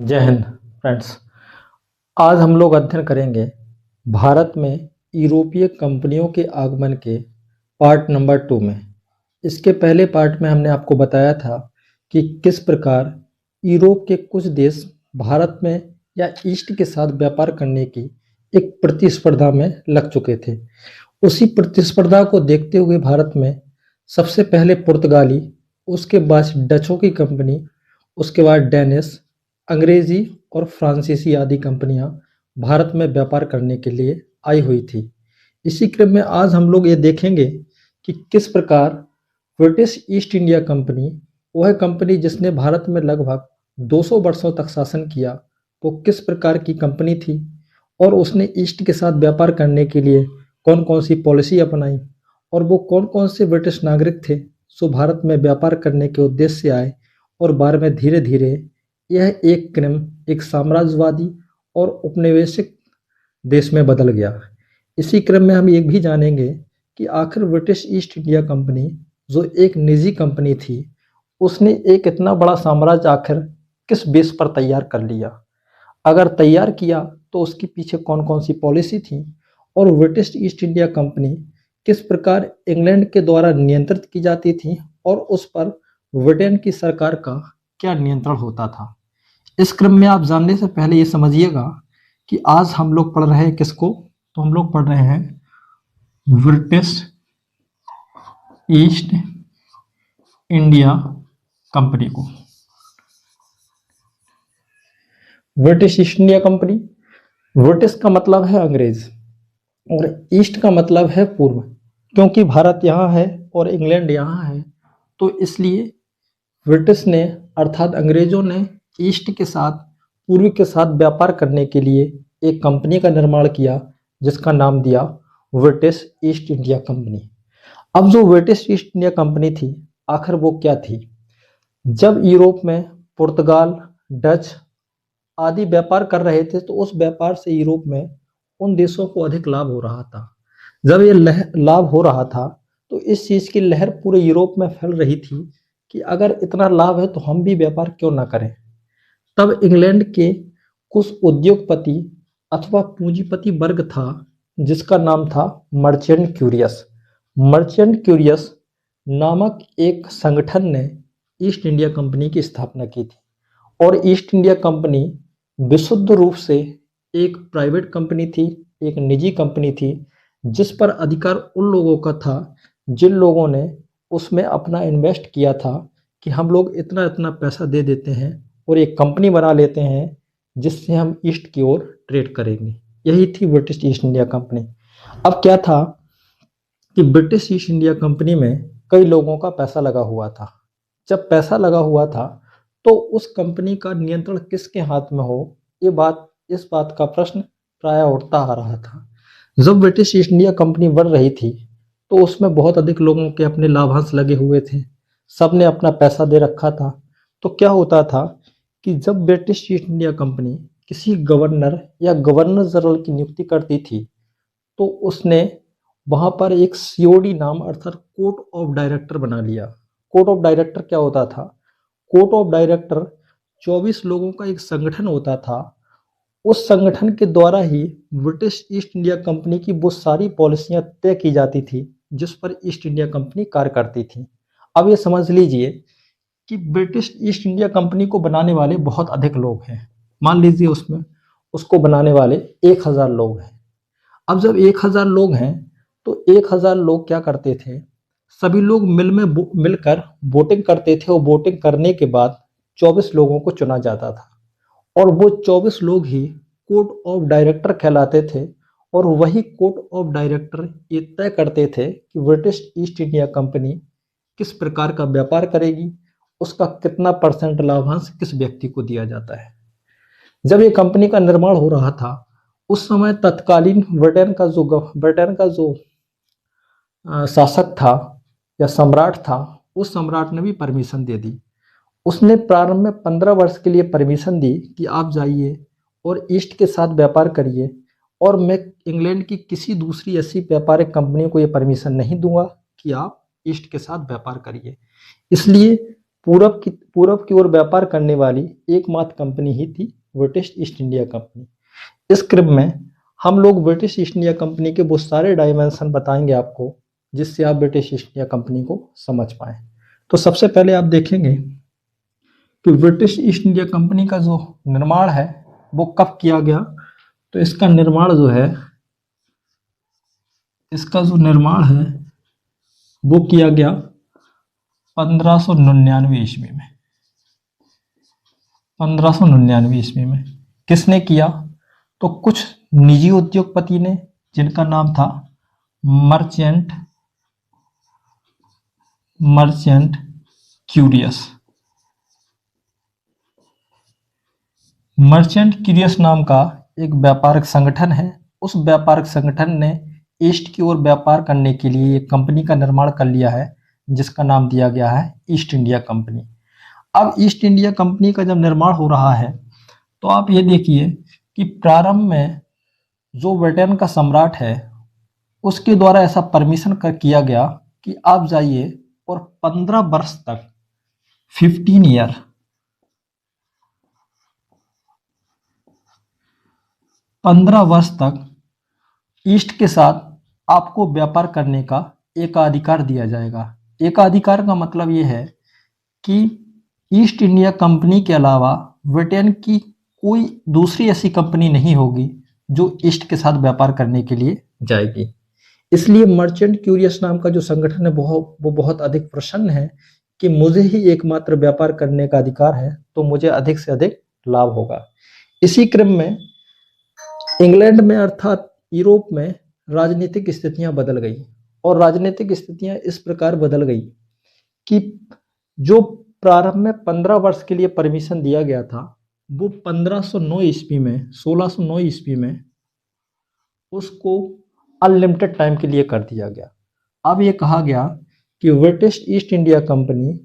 जय हिंद फ्रेंड्स। आज हम लोग अध्ययन करेंगे भारत में यूरोपीय कंपनियों के आगमन के पार्ट नंबर 2 में। इसके पहले पार्ट में हमने आपको बताया था कि किस प्रकार यूरोप के कुछ देश भारत में या ईस्ट के साथ व्यापार करने की एक प्रतिस्पर्धा में लग चुके थे। उसी प्रतिस्पर्धा को देखते हुए भारत में सबसे पहले पुर्तगाली, उसके बाद डचों की कंपनी, उसके बाद डेनिश, अंग्रेजी और फ्रांसीसी आदि कंपनियां भारत में व्यापार करने के लिए आई हुई थी। इसी क्रम में आज हम लोग ये देखेंगे कि किस प्रकार ब्रिटिश ईस्ट इंडिया कंपनी, वह कंपनी जिसने भारत में लगभग 200 वर्षों तक शासन किया, वो किस प्रकार की कंपनी थी और उसने ईस्ट के साथ व्यापार करने के लिए कौन कौन सी पॉलिसी अपनाई और वो कौन कौन से ब्रिटिश नागरिक थे जो भारत में व्यापार करने के उद्देश्य से आए और बाद में धीरे धीरे यह एक क्रम एक साम्राज्यवादी और उपनिवेशिक देश में बदल गया। इसी क्रम में हम ये भी जानेंगे कि आखिर ब्रिटिश ईस्ट इंडिया कंपनी जो एक निजी कंपनी थी, उसने एक इतना बड़ा साम्राज्य आखिर किस बेस पर तैयार कर लिया, अगर तैयार किया तो उसके पीछे कौन कौन सी पॉलिसी थी और ब्रिटिश ईस्ट इंडिया कंपनी किस प्रकार इंग्लैंड के द्वारा नियंत्रित की जाती थी और उस पर ब्रिटेन की सरकार का क्या नियंत्रण होता था। इस क्रम में आप जानने से पहले ये समझिएगा कि आज हम लोग पढ़ रहे हैं किसको, तो हम लोग पढ़ रहे हैं ब्रिटिश ईस्ट इंडिया कंपनी को। British east India company, British का मतलब है अंग्रेज और ईस्ट का मतलब है पूर्व। क्योंकि भारत यहाँ है और इंग्लैंड यहाँ है, तो इसलिए ब्रिटिश ने अर्थात अंग्रेजों ने ईस्ट के साथ पूर्व के साथ व्यापार करने के लिए एक कंपनी का निर्माण किया जिसका नाम दिया ब्रिटिश ईस्ट इंडिया कंपनी। अब जो ब्रिटिश ईस्ट इंडिया कंपनी थी, आखिर वो क्या थी? जब यूरोप में पुर्तगाल, डच आदि व्यापार कर रहे थे तो उस व्यापार से यूरोप में उन देशों को अधिक लाभ हो रहा था। जब ये लाभ हो रहा था तो इस चीज की लहर पूरे यूरोप में फैल रही थी कि अगर इतना लाभ है तो हम भी व्यापार क्यों ना करें। तब इंग्लैंड के कुछ उद्योगपति अथवा पूंजीपति वर्ग था जिसका नाम था मर्चेंट क्यूरियस। मर्चेंट क्यूरियस नामक एक संगठन ने ईस्ट इंडिया कंपनी की स्थापना की थी और ईस्ट इंडिया कंपनी विशुद्ध रूप से एक प्राइवेट कंपनी थी, एक निजी कंपनी थी, जिस पर अधिकार उन लोगों का था जिन लोगों ने उसमें अपना इन्वेस्ट किया था कि हम लोग इतना इतना पैसा दे देते हैं और एक कंपनी बना लेते हैं जिससे हम ईस्ट की ओर ट्रेड करेंगे। यही थी ब्रिटिश ईस्ट इंडिया कंपनी। अब क्या था कि ब्रिटिश ईस्ट इंडिया कंपनी में कई लोगों का पैसा लगा हुआ था। जब पैसा लगा हुआ था तो उस कंपनी का नियंत्रण किसके हाथ में हो, इस बात का प्रश्न प्राय उठता आ रहा था। जब ब्रिटिश ईस्ट इंडिया कंपनी बढ़ रही थी तो उसमें बहुत अधिक लोगों के अपने लाभांश लगे हुए थे, सबने अपना पैसा दे रखा था। तो क्या होता था कि जब ब्रिटिश ईस्ट इंडिया कंपनी किसी गवर्नर या गवर्नर जनरल की नियुक्ति करती थी तो उसने वहां पर एक सीओडी नाम अर्थात कोर्ट ऑफ डायरेक्टर बना लिया। कोर्ट ऑफ डायरेक्टर क्या होता था? कोर्ट ऑफ डायरेक्टर 24 लोगों का एक संगठन होता था। उस संगठन के द्वारा ही ब्रिटिश ईस्ट इंडिया कंपनी की वो सारी पॉलिसियां तय की जाती थी जिस पर ईस्ट इंडिया कंपनी कार्य करती थी। अब ये समझ लीजिए कि ब्रिटिश ईस्ट इंडिया कंपनी को बनाने वाले बहुत अधिक लोग हैं। मान लीजिए उसमें उसको बनाने वाले 1000 लोग हैं। अब जब 1000 लोग हैं तो 1000 लोग क्या करते थे, सभी लोग मिलकर वोटिंग करते थे और वोटिंग करने के बाद 24 लोगों को चुना जाता था और वो 24 लोग ही कोर्ट ऑफ डायरेक्टर कहलाते थे और वही कोर्ट ऑफ डायरेक्टर ये तय करते थे कि ब्रिटिश ईस्ट इंडिया कंपनी किस प्रकार का व्यापार करेगी, उसका कितना परसेंट लाभांश किस व्यक्ति को दिया जाता है। जब ये कंपनी का निर्माण हो रहा था उस समय तत्कालीन ब्रिटेन का जो शासक था या सम्राट था, उस सम्राट ने भी परमिशन दे दी। उसने प्रारंभ में 15 वर्ष के लिए परमिशन दी कि आप जाइए और ईस्ट के साथ व्यापार करिए और मैं इंग्लैंड की किसी दूसरी ऐसी व्यापारिक कंपनी को ये परमिशन नहीं दूंगा कि आप ईस्ट के साथ व्यापार करिए। इसलिए पूरब की ओर व्यापार करने वाली एकमात्र कंपनी ही थी ब्रिटिश ईस्ट इंडिया कंपनी। इस क्रम में हम लोग ब्रिटिश ईस्ट इंडिया कंपनी के वो सारे डायमेंशन बताएंगे आपको, जिससे आप ब्रिटिश ईस्ट इंडिया कंपनी को समझ पाए। तो सबसे पहले आप देखेंगे कि ब्रिटिश ईस्ट इंडिया कंपनी का जो निर्माण है वो कब किया गया। तो इसका निर्माण है वो किया गया 1599 ईस्वी में। 1599 ईस्वी में किसने किया? तो कुछ निजी उद्योगपति ने, जिनका नाम था मर्चेंट क्यूरियस नाम का एक व्यापारिक संगठन है। उस व्यापारिक संगठन ने ईस्ट की ओर व्यापार करने के लिए एक कंपनी का निर्माण कर लिया है, जिसका नाम दिया गया है ईस्ट इंडिया कंपनी। अब ईस्ट इंडिया कंपनी का जब निर्माण हो रहा है तो आप ये देखिए कि प्रारंभ में जो ब्रिटेन का सम्राट है उसके द्वारा ऐसा परमिशन किया गया कि आप जाइए और 15 वर्ष तक 15 वर्ष तक ईस्ट के साथ आपको व्यापार करने का एकाधिकार दिया जाएगा। एकाधिकार का मतलब ये है कि ईस्ट इंडिया कंपनी के अलावा ब्रिटेन की कोई दूसरी ऐसी कंपनी नहीं होगी जो ईस्ट के साथ व्यापार करने के लिए जाएगी। इसलिए मर्चेंट क्यूरियस नाम का जो संगठन है वो बहुत अधिक प्रसन्न है कि मुझे ही एकमात्र व्यापार करने का अधिकार है, तो मुझे अधिक से अधिक लाभ होगा। इसी क्रम में इंग्लैंड में अर्थात यूरोप में राजनीतिक स्थितियां बदल गई, और राजनीतिक स्थितियां इस प्रकार बदल गई कि जो प्रारंभ में 15 वर्ष के लिए परमिशन दिया गया था वो 1609 ईस्वी में उसको अनलिमिटेड टाइम के लिए कर दिया गया। अब ये कहा गया कि British east India company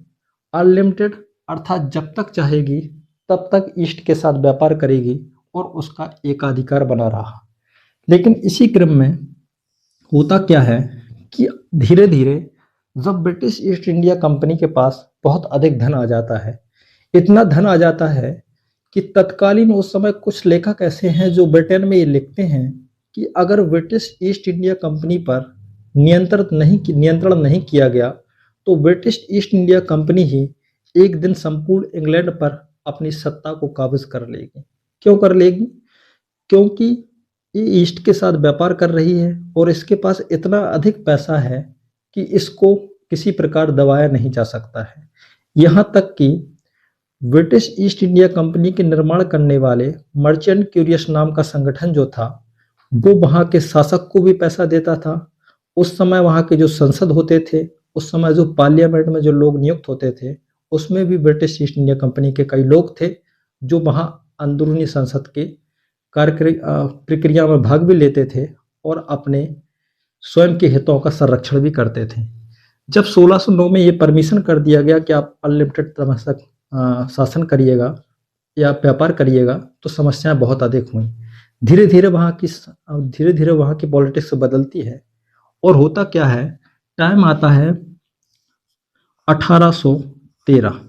unlimited अर्थात जब तक चाहेगी तब तक ईस्ट के साथ व्यापार करेगी और उसका एकाधिकार बना रहा। लेकिन इसी क्रम में होता क्या है कि धीरे धीरे जब ब्रिटिश ईस्ट इंडिया कंपनी के पास बहुत अधिक धन आ जाता है, इतना धन आ जाता है कि तत्कालीन उस समय कुछ लेखक ऐसे हैं जो ब्रिटेन में ये लिखते हैं कि अगर ब्रिटिश ईस्ट इंडिया कंपनी पर नियंत्रण नहीं किया गया तो ब्रिटिश ईस्ट इंडिया कंपनी ही एक दिन संपूर्ण इंग्लैंड पर अपनी सत्ता को काबज कर लेगी। क्यों कर लेगी? क्योंकि ये ईस्ट के साथ व्यापार कर रही है और इसके पास इतना अधिक पैसा है कि इसको किसी प्रकार दबाया नहीं जा सकता है। यहाँ तक कि ब्रिटिश ईस्ट इंडिया कंपनी के निर्माण करने वाले मर्चेंट क्यूरियस नाम का संगठन जो था वो वहाँ के शासक को भी पैसा देता था। उस समय वहाँ के जो संसद होते थे, उस समय जो पार्लियामेंट में जो लोग नियुक्त होते थे, उसमें भी ब्रिटिश ईस्ट इंडिया कंपनी के कई लोग थे जो वहाँ अंदरूनी संसद के प्रक्रिया में भाग भी लेते थे और अपने स्वयं के हितों का संरक्षण भी करते थे। जब 1609 में ये परमिशन कर दिया गया कि आप अनलिमिटेड शासन करिएगा या व्यापार करिएगा, तो समस्याएं बहुत अधिक हुई। धीरे धीरे वहाँ की पॉलिटिक्स बदलती है और होता क्या है, टाइम आता है 1813।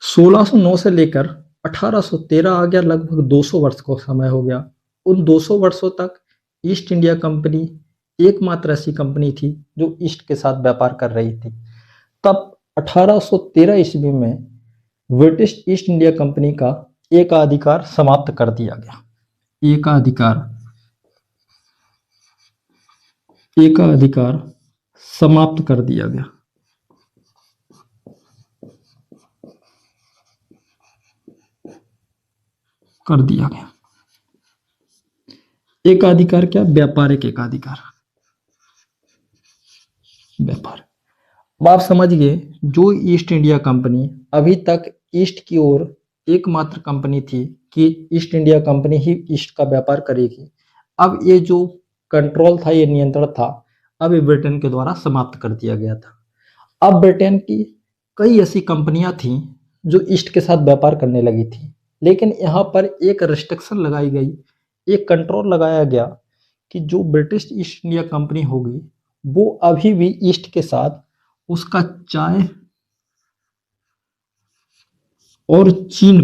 1609 से लेकर 1813 आ गया, लगभग 200 वर्ष का समय हो गया। उन 200 वर्षों तक ईस्ट इंडिया कंपनी एकमात्र ऐसी कंपनी थी जो ईस्ट के साथ व्यापार कर रही थी। तब 1813 ईस्वी में ब्रिटिश ईस्ट इंडिया कंपनी का एकाधिकार समाप्त कर दिया गया। एकाधिकार समाप्त कर दिया गया। एकाधिकार क्या? व्यापारिक एकाधिकार। व्यापार। अब आप समझिए, जो ईस्ट इंडिया कंपनी अभी तक ईस्ट की ओर एकमात्र कंपनी थी कि ईस्ट इंडिया कंपनी ही ईस्ट का व्यापार करेगी, अब ये जो कंट्रोल था, ये नियंत्रण था, अब ये ब्रिटेन के द्वारा समाप्त कर दिया गया था। अब ब्रिटेन की कई ऐसी कंपनियां थीं जो ईस्ट के साथ व्यापार करने लगी थी, लेकिन यहाँ पर एक रिस्ट्रिक्शन लगाई गई, एक कंट्रोल लगाया गया कि जो ब्रिटिश ईस्ट इंडिया कंपनी होगी वो अभी भी ईस्ट के साथ उसका चाय और चीन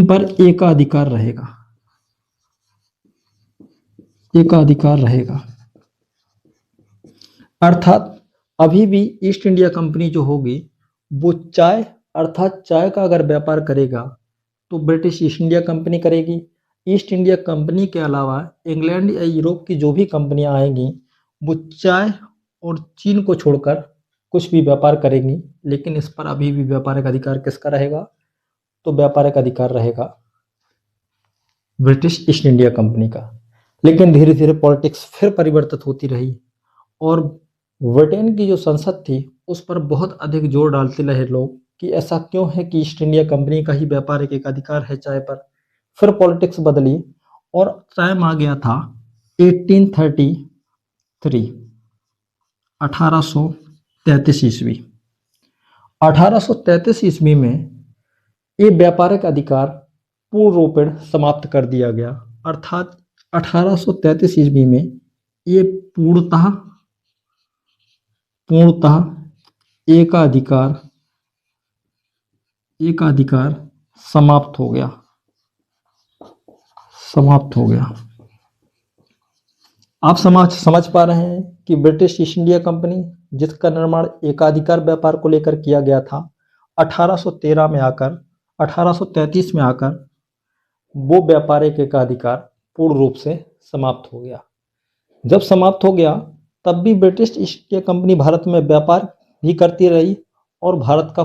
पर एकाधिकार रहेगा, एकाधिकार रहेगा। अर्थात अभी भी ईस्ट इंडिया कंपनी जो होगी वो चाय अर्थात चाय का अगर व्यापार करेगा तो ब्रिटिश ईस्ट इंडिया कंपनी करेगी। ईस्ट इंडिया कंपनी के अलावा इंग्लैंड या यूरोप की जो भी कंपनियां आएंगी वो चाय और चीन को छोड़कर कुछ भी व्यापार करेंगी, लेकिन इस पर अभी भी व्यापारिक अधिकार किसका रहेगा? तो व्यापारिक अधिकार रहेगा ब्रिटिश ईस्ट इंडिया कंपनी का। लेकिन धीरे धीरे पॉलिटिक्स फिर परिवर्तित होती रही और ब्रिटेन की जो संसद थी उस पर बहुत अधिक जोर डालते रहे लोग कि ऐसा क्यों है कि ईस्ट इंडिया कंपनी का ही व्यापारिक एक अधिकार है चाय पर। फिर पॉलिटिक्स बदली और टाइम आ गया था 1833, 1833 ईस्वी। 1833 ईस्वी में ये व्यापारिक अधिकार पूर्ण रूपेण समाप्त कर दिया गया। अर्थात 1833 ईस्वी में ये पूर्णतः एकाधिकार समाप्त हो गया। आप समझ पा रहे हैं कि ब्रिटिश ईस्ट इंडिया कंपनी जिसका निर्माण एकाधिकार व्यापार को लेकर किया गया था 1833 में आकर वो व्यापारिक एकाधिकार पूर्ण रूप से समाप्त हो गया। जब समाप्त हो गया तब भी British east India company Bharat में व्यापार भी करती रही और भारत का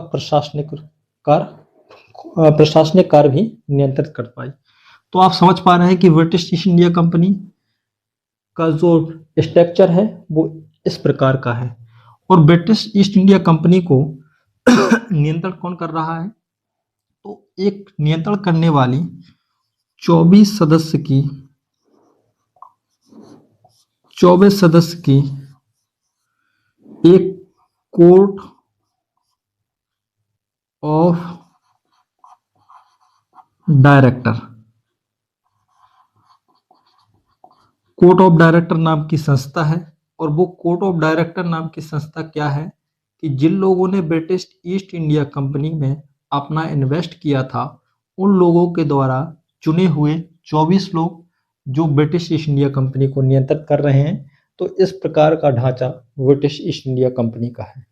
प्रशासनिक कार्य भी नियंत्रित कर पाई। तो आप समझ पा रहे हैं कि ब्रिटिश ईस्ट इंडिया कंपनी का जो स्ट्रक्चर है वो इस प्रकार का है। और ब्रिटिश ईस्ट इंडिया कंपनी को नियंत्रण कौन कर रहा है? तो एक नियंत्रण करने वाली 24 सदस्य की एक कोर्ट ऑफ डायरेक्टर नाम की संस्था है। और वो कोर्ट ऑफ डायरेक्टर नाम की संस्था क्या है कि जिन लोगों ने ब्रिटिश ईस्ट इंडिया कंपनी में अपना इन्वेस्ट किया था उन लोगों के द्वारा चुने हुए 24 लोग जो ब्रिटिश ईस्ट इंडिया कंपनी को नियंत्रित कर रहे हैं। तो इस प्रकार का ढांचा ब्रिटिश ईस्ट इंडिया कंपनी का है।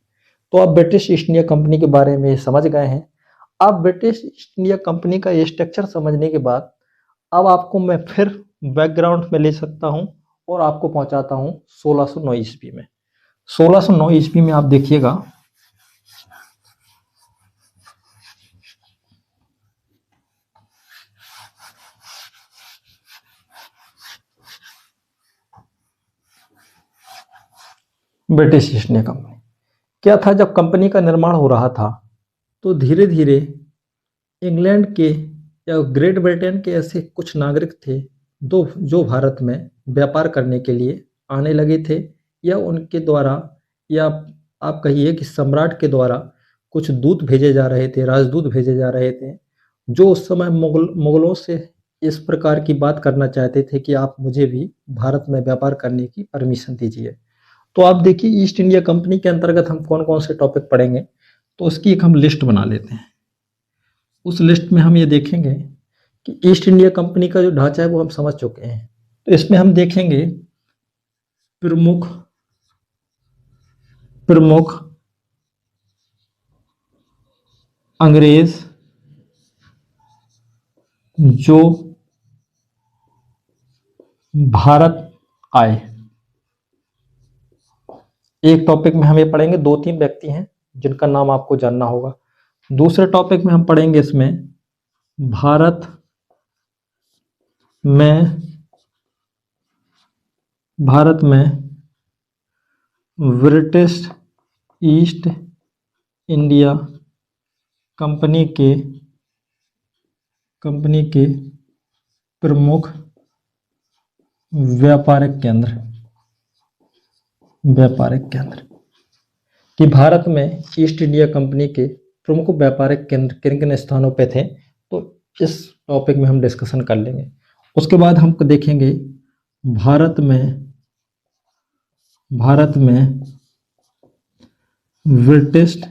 तो आप ब्रिटिश ईस्ट इंडिया कंपनी के बारे में समझ गए हैं। अब ब्रिटिश ईस्ट इंडिया कंपनी का ये स्ट्रक्चर समझने के बाद अब आपको मैं फिर बैकग्राउंड में ले सकता हूं और आपको पहुंचाता हूं 1609 ईस्वी में। 1609 ईस्वी में आप देखिएगा ब्रिटिश ईस्ट इंडिया कंपनी क्या था। जब कंपनी का निर्माण हो रहा था तो धीरे धीरे इंग्लैंड के या ग्रेट ब्रिटेन के ऐसे कुछ नागरिक थे जो भारत में व्यापार करने के लिए आने लगे थे, या उनके द्वारा या आप कहिए कि सम्राट के द्वारा कुछ दूत भेजे जा रहे थे, राजदूत भेजे जा रहे थे, जो उस समय मुगलों से इस प्रकार की बात करना चाहते थे कि आप मुझे भी भारत में व्यापार करने की परमिशन दीजिए। तो आप देखिए ईस्ट इंडिया कंपनी के अंतर्गत हम कौन कौन से टॉपिक पढ़ेंगे, तो उसकी एक हम लिस्ट बना लेते हैं। उस लिस्ट में हम ये देखेंगे कि ईस्ट इंडिया कंपनी का जो ढांचा है वो हम समझ चुके हैं। तो इसमें हम देखेंगे प्रमुख अंग्रेज जो भारत आए। एक टॉपिक में हम ये पढ़ेंगे 2-3 व्यक्ति हैं जिनका नाम आपको जानना होगा। दूसरे टॉपिक में हम पढ़ेंगे इसमें भारत में ब्रिटिश ईस्ट इंडिया कंपनी के प्रमुख व्यापारिक केंद्र कि भारत में ईस्ट इंडिया कंपनी के प्रमुख व्यापारिक केंद्र किन किन स्थानों पे थे। तो इस टॉपिक में हम डिस्कशन कर लेंगे। उसके बाद हम देखेंगे भारत में British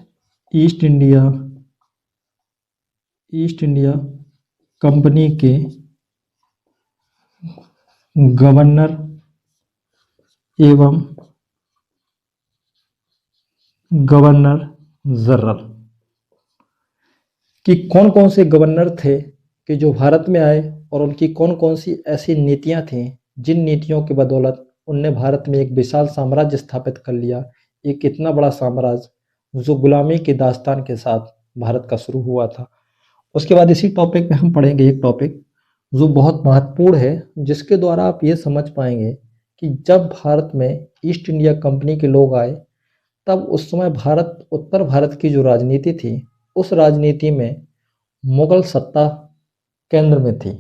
east India east India company के गवर्नर एवं गवर्नर जनरल कि कौन कौन से गवर्नर थे कि जो भारत में आए और उनकी कौन कौन सी ऐसी नीतियां थीं जिन नीतियों की बदौलत उनने भारत में एक विशाल साम्राज्य स्थापित कर लिया। एक इतना बड़ा साम्राज्य जो गुलामी की दास्तान के साथ भारत का शुरू हुआ था। उसके बाद इसी टॉपिक में हम पढ़ेंगे एक टॉपिक जो बहुत महत्वपूर्ण है, जिसके द्वारा आप ये समझ पाएंगे कि जब भारत में ईस्ट इंडिया कंपनी के लोग आए तब उस समय भारत, उत्तर भारत की जो राजनीति थी, उस राजनीति में मुगल सत्ता केंद्र में थी।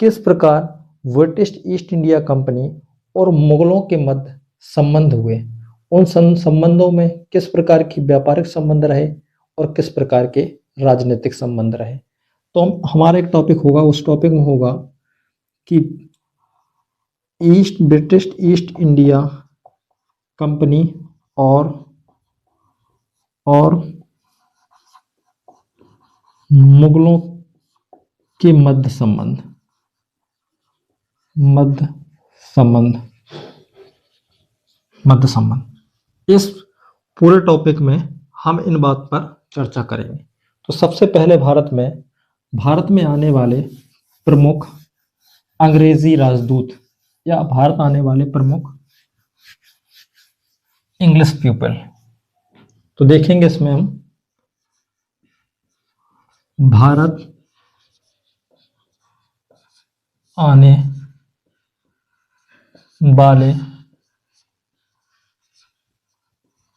किस प्रकार ब्रिटिश ईस्ट इंडिया कंपनी और मुगलों के मध्य संबंध हुए, उन संबंधों में किस प्रकार की व्यापारिक संबंध रहे और किस प्रकार के राजनीतिक संबंध रहे। तो हमारा एक टॉपिक होगा, उस टॉपिक में होगा कि ब्रिटिश ईस्ट इंडिया कंपनी और मुगलों के मध्य संबंध। इस पूरे टॉपिक में हम इन बात पर चर्चा करेंगे। तो सबसे पहले भारत में आने वाले प्रमुख अंग्रेजी राजदूत या भारत आने वाले प्रमुख इंग्लिश पीपल। तो देखेंगे इसमें हम भारत आने वाले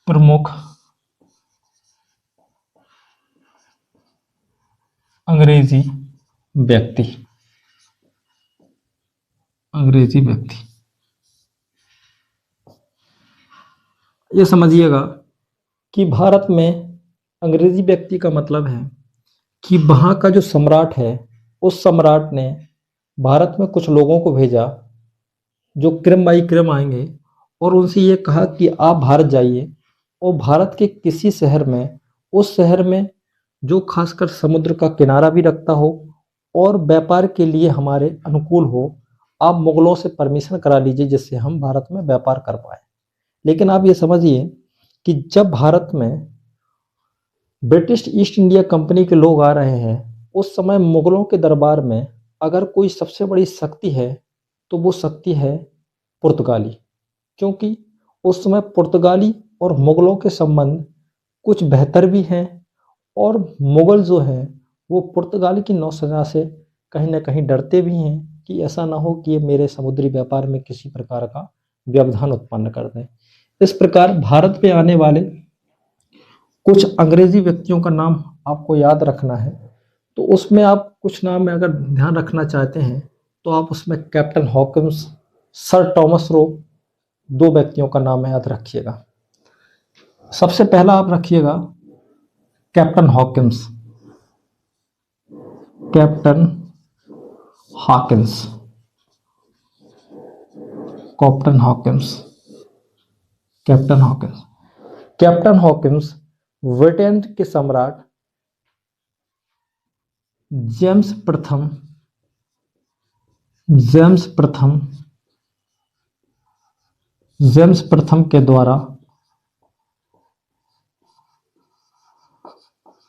प्रमुख अंग्रेजी व्यक्ति। ये समझिएगा कि भारत में अंग्रेजी व्यक्ति का मतलब है कि वहाँ का जो सम्राट है, उस सम्राट ने भारत में कुछ लोगों को भेजा जो क्रम बाई क्रम आएंगे और उनसे ये कहा कि आप भारत जाइए और भारत के किसी शहर में, उस शहर में जो खासकर समुद्र का किनारा भी रखता हो और व्यापार के लिए हमारे अनुकूल हो, आप मुगलों से परमिशन करा लीजिए जिससे हम भारत में व्यापार कर पाए। लेकिन आप ये समझिए कि जब भारत में ब्रिटिश ईस्ट इंडिया कंपनी के लोग आ रहे हैं, उस समय मुगलों के दरबार में अगर कोई सबसे बड़ी शक्ति है तो वो शक्ति है पुर्तगाली, क्योंकि उस समय पुर्तगाली और मुगलों के संबंध कुछ बेहतर भी हैं और मुगल जो हैं वो पुर्तगाली की नौसेना से कहीं ना कहीं डरते भी हैं कि ऐसा ना हो कि ये मेरे समुद्री व्यापार में किसी प्रकार का व्यवधान उत्पन्न कर दें। इस प्रकार भारत पे आने वाले कुछ अंग्रेजी व्यक्तियों का नाम आपको याद रखना है। तो उसमें आप कुछ नाम में अगर ध्यान रखना चाहते हैं तो आप उसमें captain Hawkins, sir Thomas Roe, दो व्यक्तियों का नाम याद रखिएगा। सबसे पहला आप रखिएगा captain Hawkins. Captain Hawkins Britain के सम्राट जेम्स प्रथम के द्वारा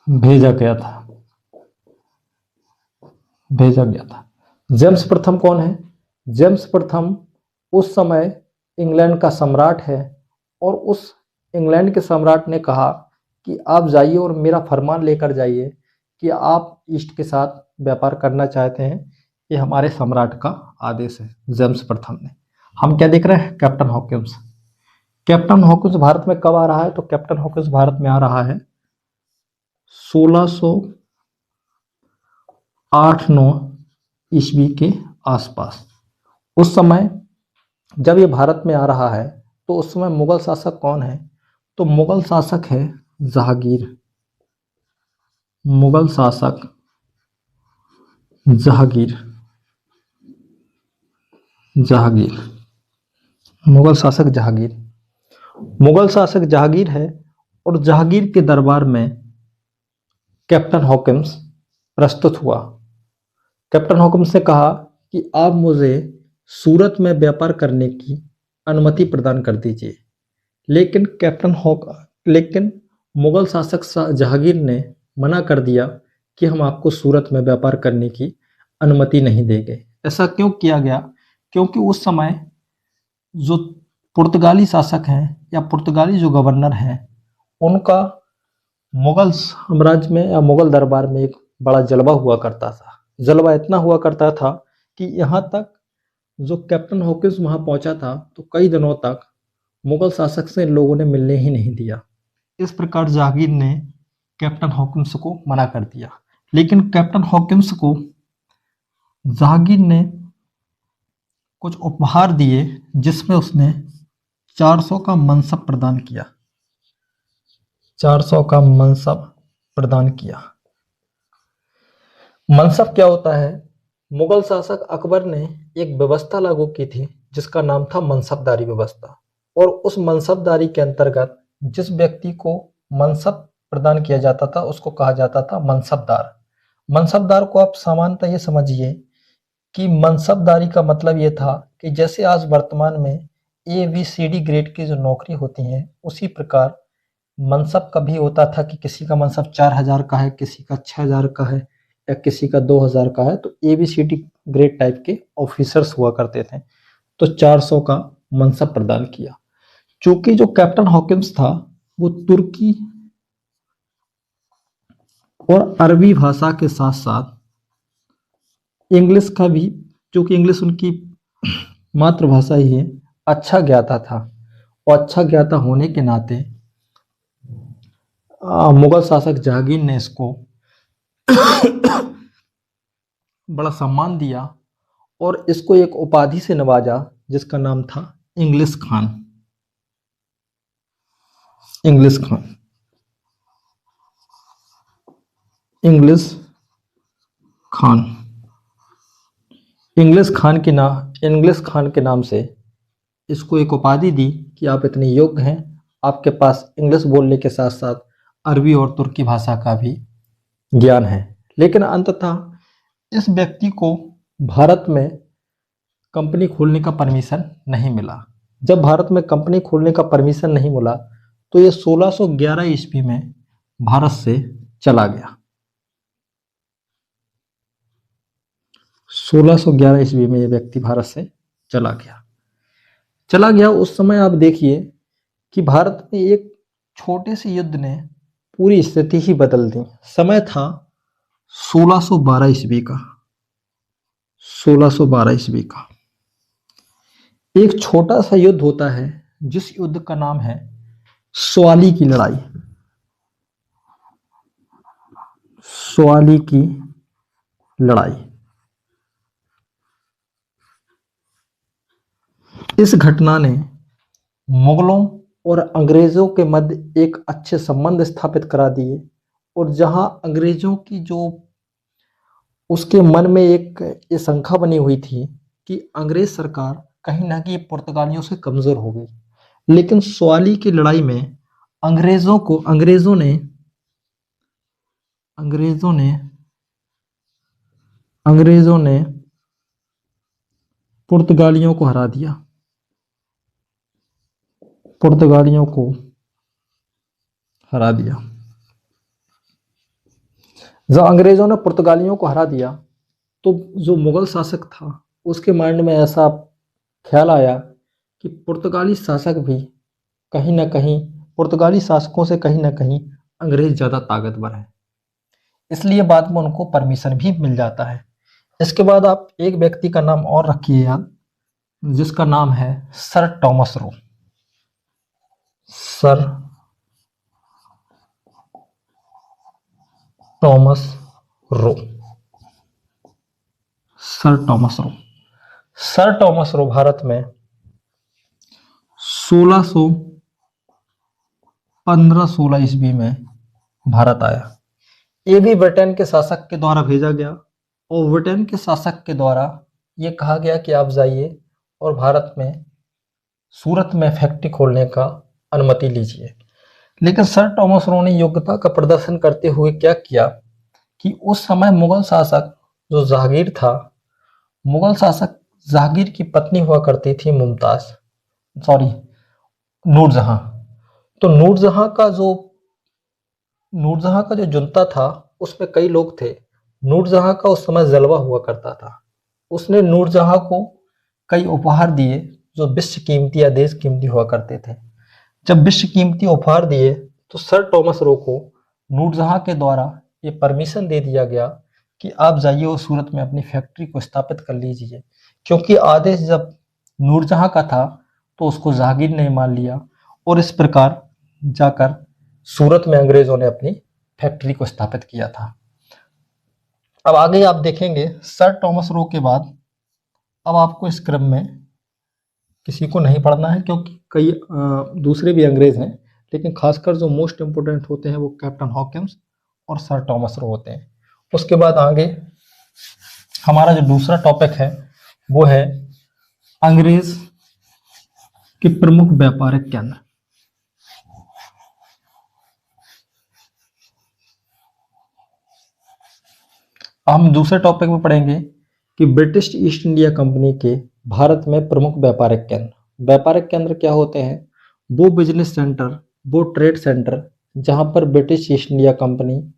भेजा गया था। जेम्स प्रथम कौन है? जेम्स प्रथम उस समय इंग्लैंड का सम्राट है और उस इंग्लैंड के सम्राट ने कहा कि आप जाइए और मेरा फरमान लेकर जाइए कि आप ईस्ट के साथ व्यापार करना चाहते हैं। ये हमारे सम्राट का आदेश है, जेम्स प्रथम ने। हम क्या देख रहे हैं? Captain Hawkins. Captain Hawkins Bharat में कब आ रहा है? तो कैप्टन हॉकिंस भारत में आ रहा है 1608-9 ईस्वी के आसपास। उस समय जब ये भारत में आ रहा है तो उस समय मुगल शासक कौन है? तो मुगल शासक है जहांगीर। मुगल शासक जहांगीर है और जहांगीर के दरबार में कैप्टन हॉकिंस प्रस्तुत हुआ। कैप्टन हॉकिंस ने कहा कि आप मुझे सूरत में व्यापार करने की अनुमति प्रदान कर दीजिए। लेकिन मुगल शासक जहांगीर ने मना कर दिया कि हम आपको सूरत में व्यापार करने की अनुमति नहीं देंगे। ऐसा क्यों किया गया? क्योंकि उस समय जो पुर्तगाली शासक हैं या पुर्तगाली जो गवर्नर हैं, उनका मुगल साम्राज्य में या मुगल दरबार में एक बड़ा जलवा हुआ करता था। जलवा इतना हुआ करता था कि यहाँ तक जो कैप्टन हॉकिंस वहाँ पहुंचा था तो कई दिनों तक मुगल शासक से लोगों ने मिलने ही नहीं दिया। इस प्रकार जहांगीर ने कैप्टन हॉकिंस को मना कर दिया। लेकिन कैप्टन हॉकिंस को जहांगीर ने कुछ उपहार दिए, जिसमें उसने 400 का मनसब प्रदान किया। 400 का मनसब प्रदान किया। मनसब क्या होता है? मुगल शासक अकबर ने एक व्यवस्था लागू की थी जिसका नाम था मनसबदारी व्यवस्था, और उस मनसबदारी के अंतर्गत जिस व्यक्ति को मनसब प्रदान किया जाता था उसको कहा जाता था मनसबदार। मनसबदार को आप सामान्यतः ये समझिए कि मनसबदारी का मतलब ये था कि जैसे आज वर्तमान में ABCD ग्रेड की जो नौकरी होती हैं, उसी प्रकार मनसब का भी होता था कि किसी का मनसब 4000 का है, किसी का 6000 का है या किसी का 2000 का है। तो ABCD ग्रेड टाइप के ऑफिसर्स हुआ करते थे। तो 400 का मनसब प्रदान किया। चूंकि जो कैप्टन हॉकिंस था वो तुर्की और अरबी भाषा के साथ साथ इंग्लिश का भी, क्योंकि इंग्लिश उनकी मातृभाषा ही है, अच्छा ज्ञाता था। और अच्छा ज्ञाता होने के नाते मुगल शासक जहांगीर ने इसको बड़ा सम्मान दिया और इसको एक उपाधि से नवाजा जिसका नाम था English Khan. English Khan, English Khan, English Khan के नाम से इसको एक उपाधि दी कि आप इतने योग्य हैं, आपके पास इंग्लिश बोलने के साथ साथ अरबी और तुर्की भाषा का भी ज्ञान है। लेकिन अंततः इस व्यक्ति को भारत में कंपनी खोलने का परमिशन नहीं मिला। जब भारत में कंपनी खोलने का परमिशन नहीं मिला तो ये 1611 ईस्वी में भारत से चला गया। 1611 ईस्वी में ये व्यक्ति भारत से चला गया। उस समय आप देखिए कि भारत में एक छोटे से युद्ध ने पूरी स्थिति ही बदल दी। समय था 1612 ईस्वी का। 1612 ईस्वी का एक छोटा सा युद्ध होता है जिस युद्ध का नाम है स्वाली की लड़ाई। स्वाली की लड़ाई। इस घटना ने मुगलों और अंग्रेजों के मध्य एक अच्छे संबंध स्थापित करा दिए, और जहां अंग्रेजों की जो उसके मन में एक ये शंका बनी हुई थी कि अंग्रेज सरकार कहीं ना कहीं पुर्तगालियों से कमजोर हो गई। लेकिन स्वाली की लड़ाई में अंग्रेजों ने पुर्तगालियों को हरा दिया। पुर्तगालियों को हरा दिया। जब अंग्रेजों ने पुर्तगालियों को हरा दिया तो जो मुगल शासक था उसके माइंड में ऐसा ख्याल आया कि पुर्तगाली शासक भी कहीं ना कहीं, पुर्तगाली शासकों से कहीं ना कहीं अंग्रेज ज़्यादा ताकतवर है। इसलिए बाद में उनको परमिशन भी मिल जाता है। इसके बाद आप एक व्यक्ति का नाम और रखिए याद, जिसका नाम है sir Thomas Roe. Sir Thomas Roe. Sir Thomas Roe. Sir Thomas Roe Bharat में 1615-16 ईस्वी में भारत आया। ये भी ब्रिटेन के शासक के द्वारा भेजा गया, और ब्रिटेन के शासक के द्वारा ये कहा गया कि आप जाइए और भारत में सूरत में फैक्ट्री खोलने का अनुमति लीजिए। लेकिन सर टॉमस रो ने योग्यता का प्रदर्शन करते हुए क्या किया कि उस समय मुगल शासक जो जहांगीर था, मुगल शासक जहांगीर की पत्नी हुआ करती थी मुमताज, सॉरी नूरजहां। तो नूरजहां का जो जुनता था उसमें कई लोग थे। नूरजहां का उस समय जलवा हुआ करता था। उसने नूरजहां को कई उपहार दिए जो विश्व कीमती या देश कीमती हुआ करते थे। जब विश्व कीमती उपहार दिए तो सर टॉमस रो को नूरजहां के द्वारा ये परमिशन दे दिया गया कि आप जाइए और सूरत में अपनी फैक्ट्री को स्थापित कर लीजिए, क्योंकि आदेश जब नूरजहां का था तो उसको जहांगीर ने मान लिया और इस प्रकार जाकर सूरत में अंग्रेजों ने अपनी फैक्ट्री को स्थापित किया था। अब आगे आप देखेंगे सर टॉमस रो के बाद अब आपको इस क्रम में किसी को नहीं पढ़ना है, क्योंकि कई दूसरे भी अंग्रेज हैं, लेकिन खासकर जो मोस्ट इंपोर्टेंट होते हैं वो कैप्टन हॉकिंस और सर टॉमस रो होते हैं। उसके बाद आगे हमारा जो दूसरा टॉपिक है वो है अंग्रेज के प्रमुख व्यापारिक केंद्र। हम दूसरे टॉपिक में पढ़ेंगे कि ब्रिटिश ईस्ट इंडिया कंपनी के भारत में प्रमुख व्यापारिक केंद्र। व्यापारिक केंद्र क्या होते हैं? वो बिजनेस सेंटर, वो ट्रेड सेंटर जहां पर ब्रिटिश ईस्ट इंडिया कंपनी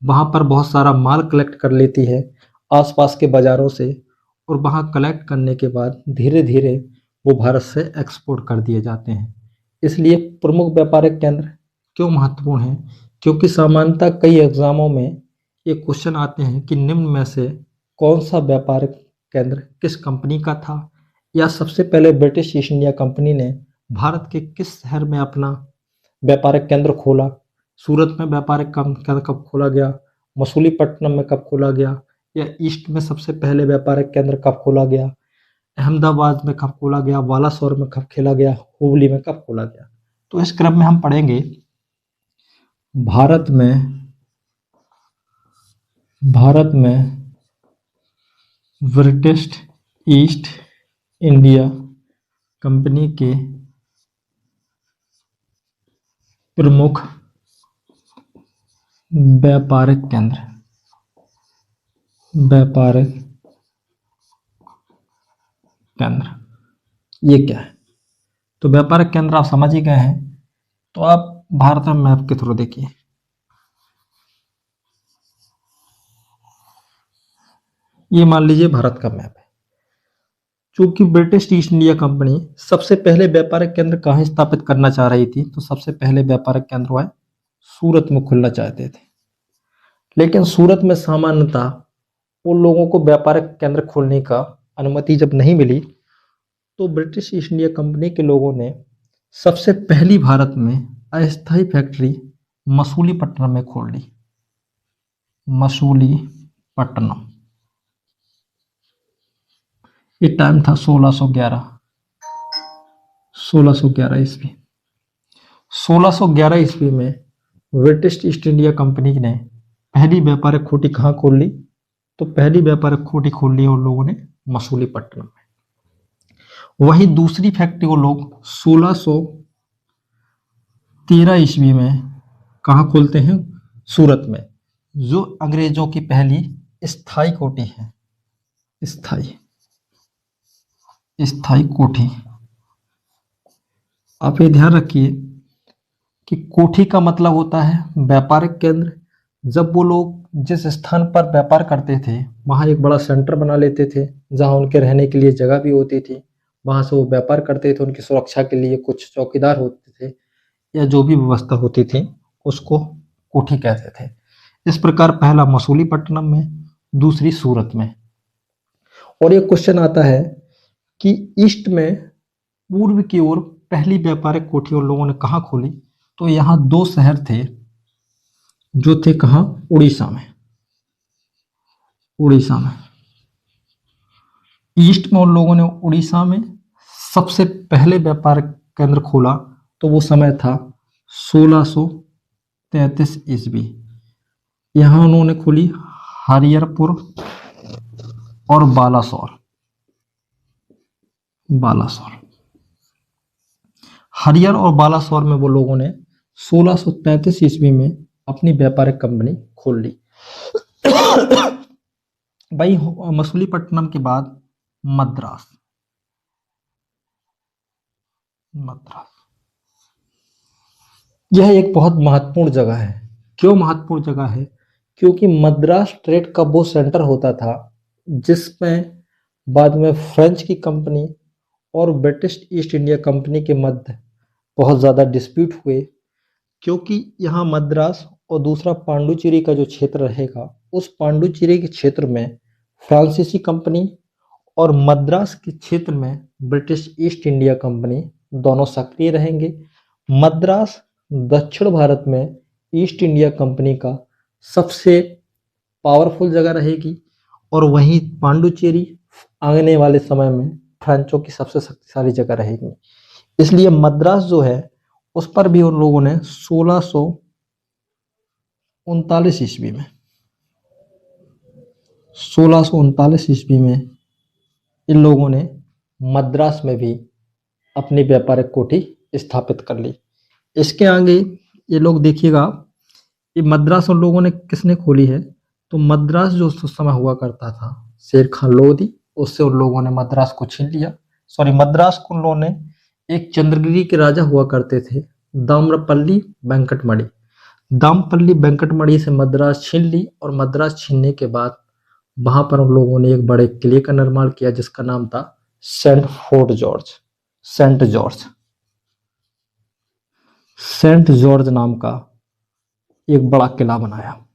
वहां पर बहुत सारा माल कलेक्ट कर लेती है आसपास के बाजारों से, और वहां कलेक्ट करने के बाद धीरे धीरे वो भारत से एक्सपोर्ट कर दिए जाते हैं। इसलिए प्रमुख व्यापारिक केंद्र क्यों महत्वपूर्ण है? क्योंकि सामान्यतः कई एग्जामों में ये क्वेश्चन आते हैं कि निम्न में से कौन सा व्यापारिक केंद्र किस कंपनी का था, या सबसे पहले ब्रिटिश ईस्ट इंडिया कंपनी ने भारत के किस शहर में अपना व्यापारिक केंद्र खोला। सूरत में व्यापारिक केंद्र कब खोला गया, मसूलीपट्टनम में कब खोला गया, या ईस्ट में सबसे पहले व्यापारिक केंद्र कब खोला गया, अहमदाबाद में कब खोला गया, बालासोर में कब खोला गया, हुबली में कब खोला गया। तो इस क्रम में हम पढ़ेंगे भारत में ब्रिटिश ईस्ट इंडिया कंपनी के प्रमुख व्यापारिक केंद्र ये क्या है? तो व्यापारिक केंद्र आप समझ ही गए हैं। तो आप भारत में मैप के थ्रू देखिए, ये मान लीजिए भारत का मैप है। चूंकि ब्रिटिश ईस्ट इंडिया कंपनी सबसे पहले व्यापारिक केंद्र कहाँ स्थापित करना चाह रही थी, तो सबसे पहले व्यापारिक केंद्र वह सूरत में खुलना चाहते थे। लेकिन सूरत में सामान्यतः उन लोगों को व्यापारिक केंद्र खोलने का अनुमति जब नहीं मिली, तो ब्रिटिश ईस्ट इंडिया कंपनी के लोगों ने सबसे पहली भारत में अस्थायी फैक्ट्री मसूलीपट्टनम में खोल ली। मसूलीपट्टनम, ये टाइम था 1611 ईस्वी। 1611 ईस्वी में ब्रिटिश ईस्ट इंडिया कंपनी ने पहली व्यापारिक खोटी कहाँ खोल ली? तो पहली व्यापारिक खोटी खोल ली उन लोगों ने मसूलीपट्टनम में। वहीं दूसरी फैक्ट्री को लोग 1613 ईस्वी में कहाँ खोलते हैं? सूरत में, जो अंग्रेजों की पहली स्थायी कोठी है। स्थायी कोठी। आप ये ध्यान रखिए कि कोठी का मतलब होता है व्यापारिक केंद्र। जब वो लोग जिस स्थान पर व्यापार करते थे वहां एक बड़ा सेंटर बना लेते थे जहां उनके रहने के लिए जगह भी होती थी, वहां से वो व्यापार करते थे। उनकी सुरक्षा के लिए कुछ चौकीदार होते थे या जो भी व्यवस्था होती थी उसको कोठी कहते थे। इस प्रकार पहला मसूलीपट्टनम में, दूसरी सूरत में। और ये क्वेश्चन आता है कि ईस्ट में पूर्व की ओर पहली व्यापारिक कोठी उन लोगों ने कहाँ खोली? तो यहाँ दो शहर थे जो थे कहाँ? उड़ीसा में। ईस्ट में उन लोगों ने उड़ीसा में सबसे पहले व्यापारिक केंद्र खोला, तो वो समय था 1633 ईस्वी। यहाँ उन्होंने खोली हरिहरपुर और बालासोर। हरिहर और बालासोर में वो लोगों ने 1633 ईस्वी में अपनी व्यापारिक कंपनी खोल ली। भाई मछलीपट्टनम के बाद मद्रास। मद्रास यह एक बहुत महत्वपूर्ण जगह है। क्यों महत्वपूर्ण जगह है? क्योंकि मद्रास ट्रेड का वो सेंटर होता था जिसमें बाद में फ्रेंच की कंपनी और ब्रिटिश ईस्ट इंडिया कंपनी के मध्य बहुत ज़्यादा डिस्प्यूट हुए, क्योंकि यहाँ मद्रास और दूसरा पांडुचेरी का जो क्षेत्र रहेगा, उस पांडुचेरी के क्षेत्र में फ्रांसीसी कंपनी और मद्रास के क्षेत्र में ब्रिटिश ईस्ट इंडिया कंपनी दोनों सक्रिय रहेंगे। मद्रास दक्षिण भारत में ईस्ट इंडिया कंपनी का सबसे पावरफुल जगह रहेगी और वहीं पांडुचेरी आने वाले समय में फ्रेंचों की सबसे शक्तिशाली जगह रहेगी। इसलिए मद्रास जो है उस पर भी उन लोगों ने 1639 ईस्वी में 1639 ईस्वी में इन लोगों ने मद्रास में भी अपनी व्यापारिक कोठी स्थापित कर ली। इसके आगे ये लोग देखिएगा, ये मद्रास उन लोगों ने किसने खोली है? तो मद्रास जो उस समय हुआ करता था शेर खान लोधी, उससे उन लोगों ने मद्रास को छीन लिया। सॉरी, मद्रास को उन लोगों ने एक चंद्रगिरी के राजा हुआ करते थे दाम्रपल्ली वेंकटमणि, दामपल्ली वेंकटमणि से मद्रास छीन ली और मद्रास छीनने के बाद वहां पर उन लोगों ने एक बड़े किले का निर्माण किया जिसका नाम था Saint Fort George, Saint George, Saint George नाम का एक बड़ा किला बनाया।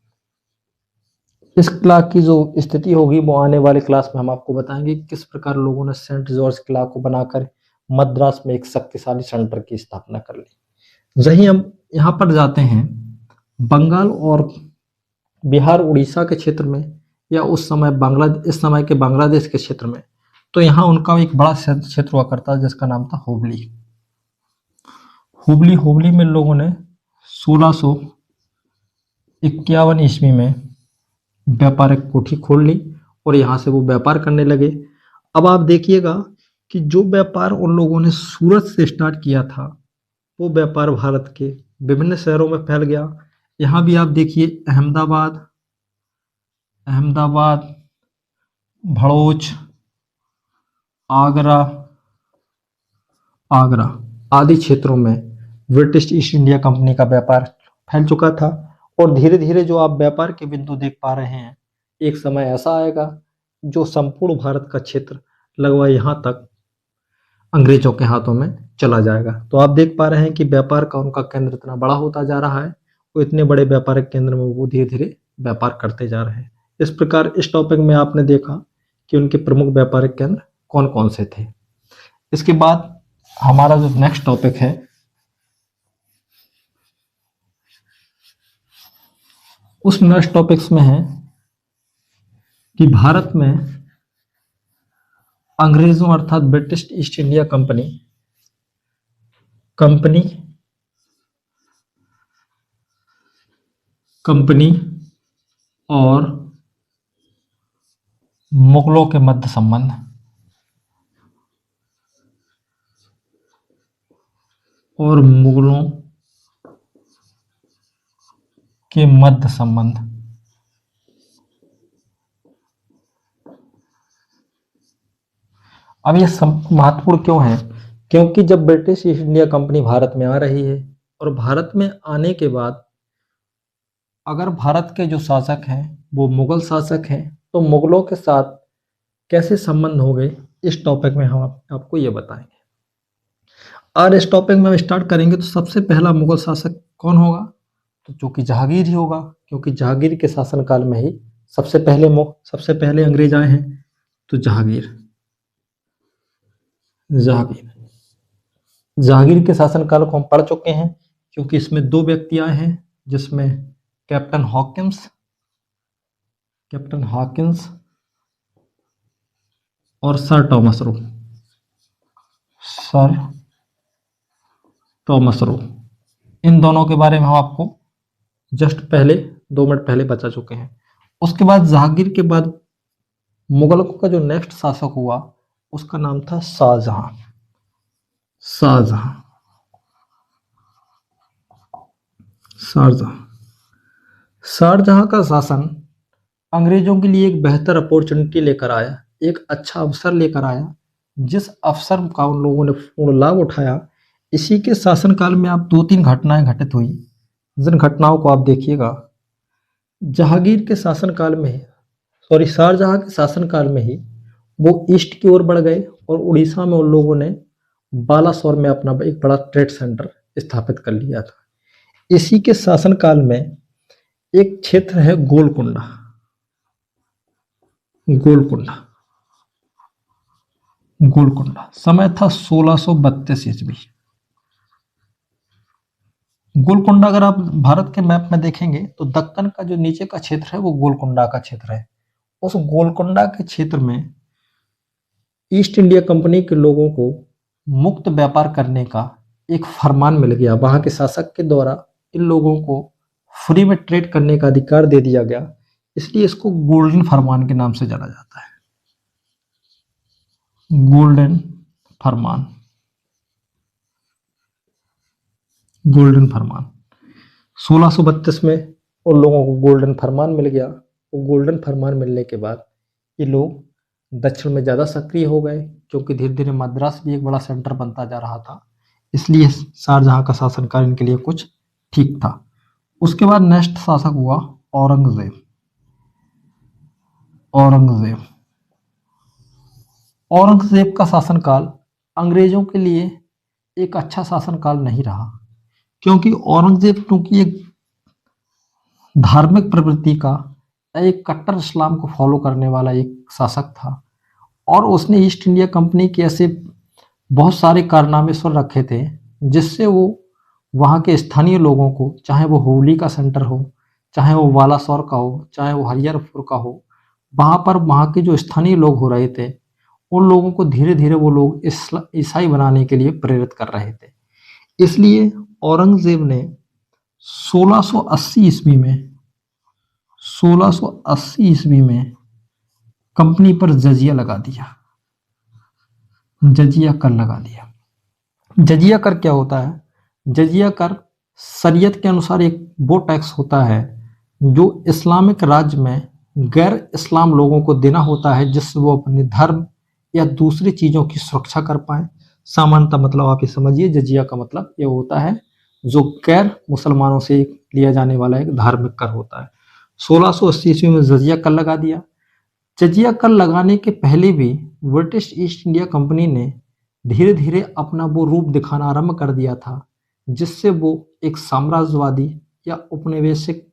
इस किला की जो स्थिति होगी वो आने वाले क्लास में हम आपको बताएंगे किस प्रकार लोगों ने सेंट जॉर्ज किला को बनाकर मद्रास में एक शक्तिशाली सेंटर की स्थापना कर ली। वहीं हम यहाँ पर जाते हैं बंगाल और बिहार उड़ीसा के क्षेत्र में, या उस समय इस समय के बांग्लादेश के क्षेत्र में, तो यहाँ उनका एक बड़ा क्षेत्र हुआ करता जिसका नाम था हुबली। हुबली में लोगों ने 1651 ईस्वी में व्यापारिक कोठी खोल ली और यहाँ से वो व्यापार करने लगे। अब आप देखिएगा कि जो व्यापार उन लोगों ने सूरत से स्टार्ट किया था वो व्यापार भारत के विभिन्न शहरों में फैल गया। यहाँ भी आप देखिए अहमदाबाद, भड़ोच, आगरा आदि क्षेत्रों में ब्रिटिश ईस्ट इंडिया कंपनी का व्यापार फैल चुका था। और धीरे धीरे जो आप व्यापार के बिंदु देख पा रहे हैं, एक समय ऐसा आएगा जो संपूर्ण भारत का क्षेत्र लगभग यहाँ तक अंग्रेजों के हाथों में चला जाएगा। तो आप देख पा रहे हैं कि व्यापार का उनका केंद्र इतना बड़ा होता जा रहा है, वो इतने बड़े व्यापारिक केंद्र में वो धीरे धीरे व्यापार करते जा रहे हैं। इस प्रकार इस टॉपिक में आपने देखा कि उनके प्रमुख व्यापारिक केंद्र कौन कौन से थे। इसके बाद हमारा जो नेक्स्ट टॉपिक है उस नेक्स्ट टॉपिक्स में है कि भारत में अंग्रेजों अर्थात ब्रिटिश ईस्ट इंडिया कंपनी और मुगलों के मध्य संबंध, और मुगलों के मध्य संबंध। अब ये महत्वपूर्ण क्यों है? क्योंकि जब British east India company Bharat में आ रही है और भारत में आने के बाद अगर भारत के जो शासक हैं वो मुगल शासक हैं तो मुगलों के साथ कैसे संबंध हो गए, इस टॉपिक में हम आपको ये बताएंगे। और इस टॉपिक में हम स्टार्ट करेंगे तो सबसे पहला मुगल शासक कौन होगा? तो जो कि जहांगीर ही होगा, क्योंकि जहांगीर के शासनकाल में ही सबसे पहले अंग्रेज आए हैं। तो जहांगीर के शासनकाल को हम पढ़ चुके हैं, क्योंकि इसमें दो व्यक्ति आए हैं जिसमें कैप्टन हॉकिंस और सर टॉमस रो। इन दोनों के बारे में हम आपको जस्ट पहले 2 मिनट पहले बता चुके हैं। उसके बाद जहांगीर के बाद मुगलों का जो नेक्स्ट शासक हुआ उसका नाम था शाहजहां। शाहजहां का शासन अंग्रेजों के लिए एक बेहतर अपॉर्चुनिटी लेकर आया, एक अच्छा अवसर लेकर आया, जिस अवसर का उन लोगों ने पूर्ण लाभ उठाया। इसी के शासनकाल में आप 2-3 घटनाएं घटित हुई, जिन घटनाओं को आप देखिएगा। जहांगीर के शासनकाल में ही, शाहजहां के शासनकाल में ही वो ईस्ट की ओर बढ़ गए और उड़ीसा में उन लोगों ने बालासोर में अपना एक बड़ा ट्रेड सेंटर स्थापित कर लिया था। इसी के शासनकाल में एक क्षेत्र है गोलकुंडा। गोलकुंडा गोलकुंडा समय था 1632 ईस्वी। गोलकुंडा अगर आप भारत के मैप में देखेंगे तो दक्कन का जो नीचे का क्षेत्र है वो गोलकुंडा का क्षेत्र है। उस गोलकुंडा के क्षेत्र में ईस्ट इंडिया कंपनी के लोगों को मुक्त व्यापार करने का एक फरमान मिल गया। वहां के शासक के द्वारा इन लोगों को फ्री में ट्रेड करने का अधिकार दे दिया गया, इसलिए इसको गोल्डन फरमान के नाम से जाना जाता है। गोल्डन फरमान, गोल्डन फरमान 1632 में उन लोगों को गोल्डन फरमान मिल गया। वो गोल्डन फरमान मिलने के बाद ये लोग दक्षिण में ज़्यादा सक्रिय हो गए, क्योंकि धीरे धीरे मद्रास भी एक बड़ा सेंटर बनता जा रहा था, इसलिए शाहजहां का शासनकाल इनके लिए कुछ ठीक था। उसके बाद नेक्स्ट शासक हुआ औरंगजेब। औरंगजेब औरंगजेब का शासनकाल अंग्रेजों के लिए एक अच्छा शासनकाल नहीं रहा, क्योंकि औरंगजेब क्योंकि एक धार्मिक प्रवृत्ति का, एक कट्टर इस्लाम को फॉलो करने वाला एक शासक था, और उसने ईस्ट इंडिया कंपनी के ऐसे बहुत सारे कारनामे सुन रखे थे जिससे वो वहाँ के स्थानीय लोगों को, चाहे वो हुगली का सेंटर हो, चाहे वो बालासोर का हो, चाहे वो हरिहरपुर का हो, वहाँ पर वहाँ के जो स्थानीय लोग हो रहे थे उन लोगों को धीरे धीरे वो लोग ईसाई बनाने के लिए प्रेरित कर रहे थे। इसलिए औरंगजेब ने 1680 ईस्वी में 1680 ईस्वी में कंपनी पर जजिया लगा दिया। जजिया कर लगा दिया। जजिया कर क्या होता है? जजिया कर शरीयत के अनुसार एक वो टैक्स होता है जो इस्लामिक राज्य में गैर इस्लाम लोगों को देना होता है, जिससे वो अपने धर्म या दूसरी चीज़ों की सुरक्षा कर पाए। सामान्यतः मतलब आप ये समझिए, जजिया का मतलब ये होता है जो गैर मुसलमानों से लिया जाने वाला एक धार्मिक कर होता है। 1680 ईस्वी में जजिया कर लगा दिया। जजिया कर लगाने के पहले भी ब्रिटिश ईस्ट इंडिया कंपनी ने धीरे धीरे अपना वो रूप दिखाना आरंभ कर दिया था, जिससे वो एक साम्राज्यवादी या उपनिवेशिक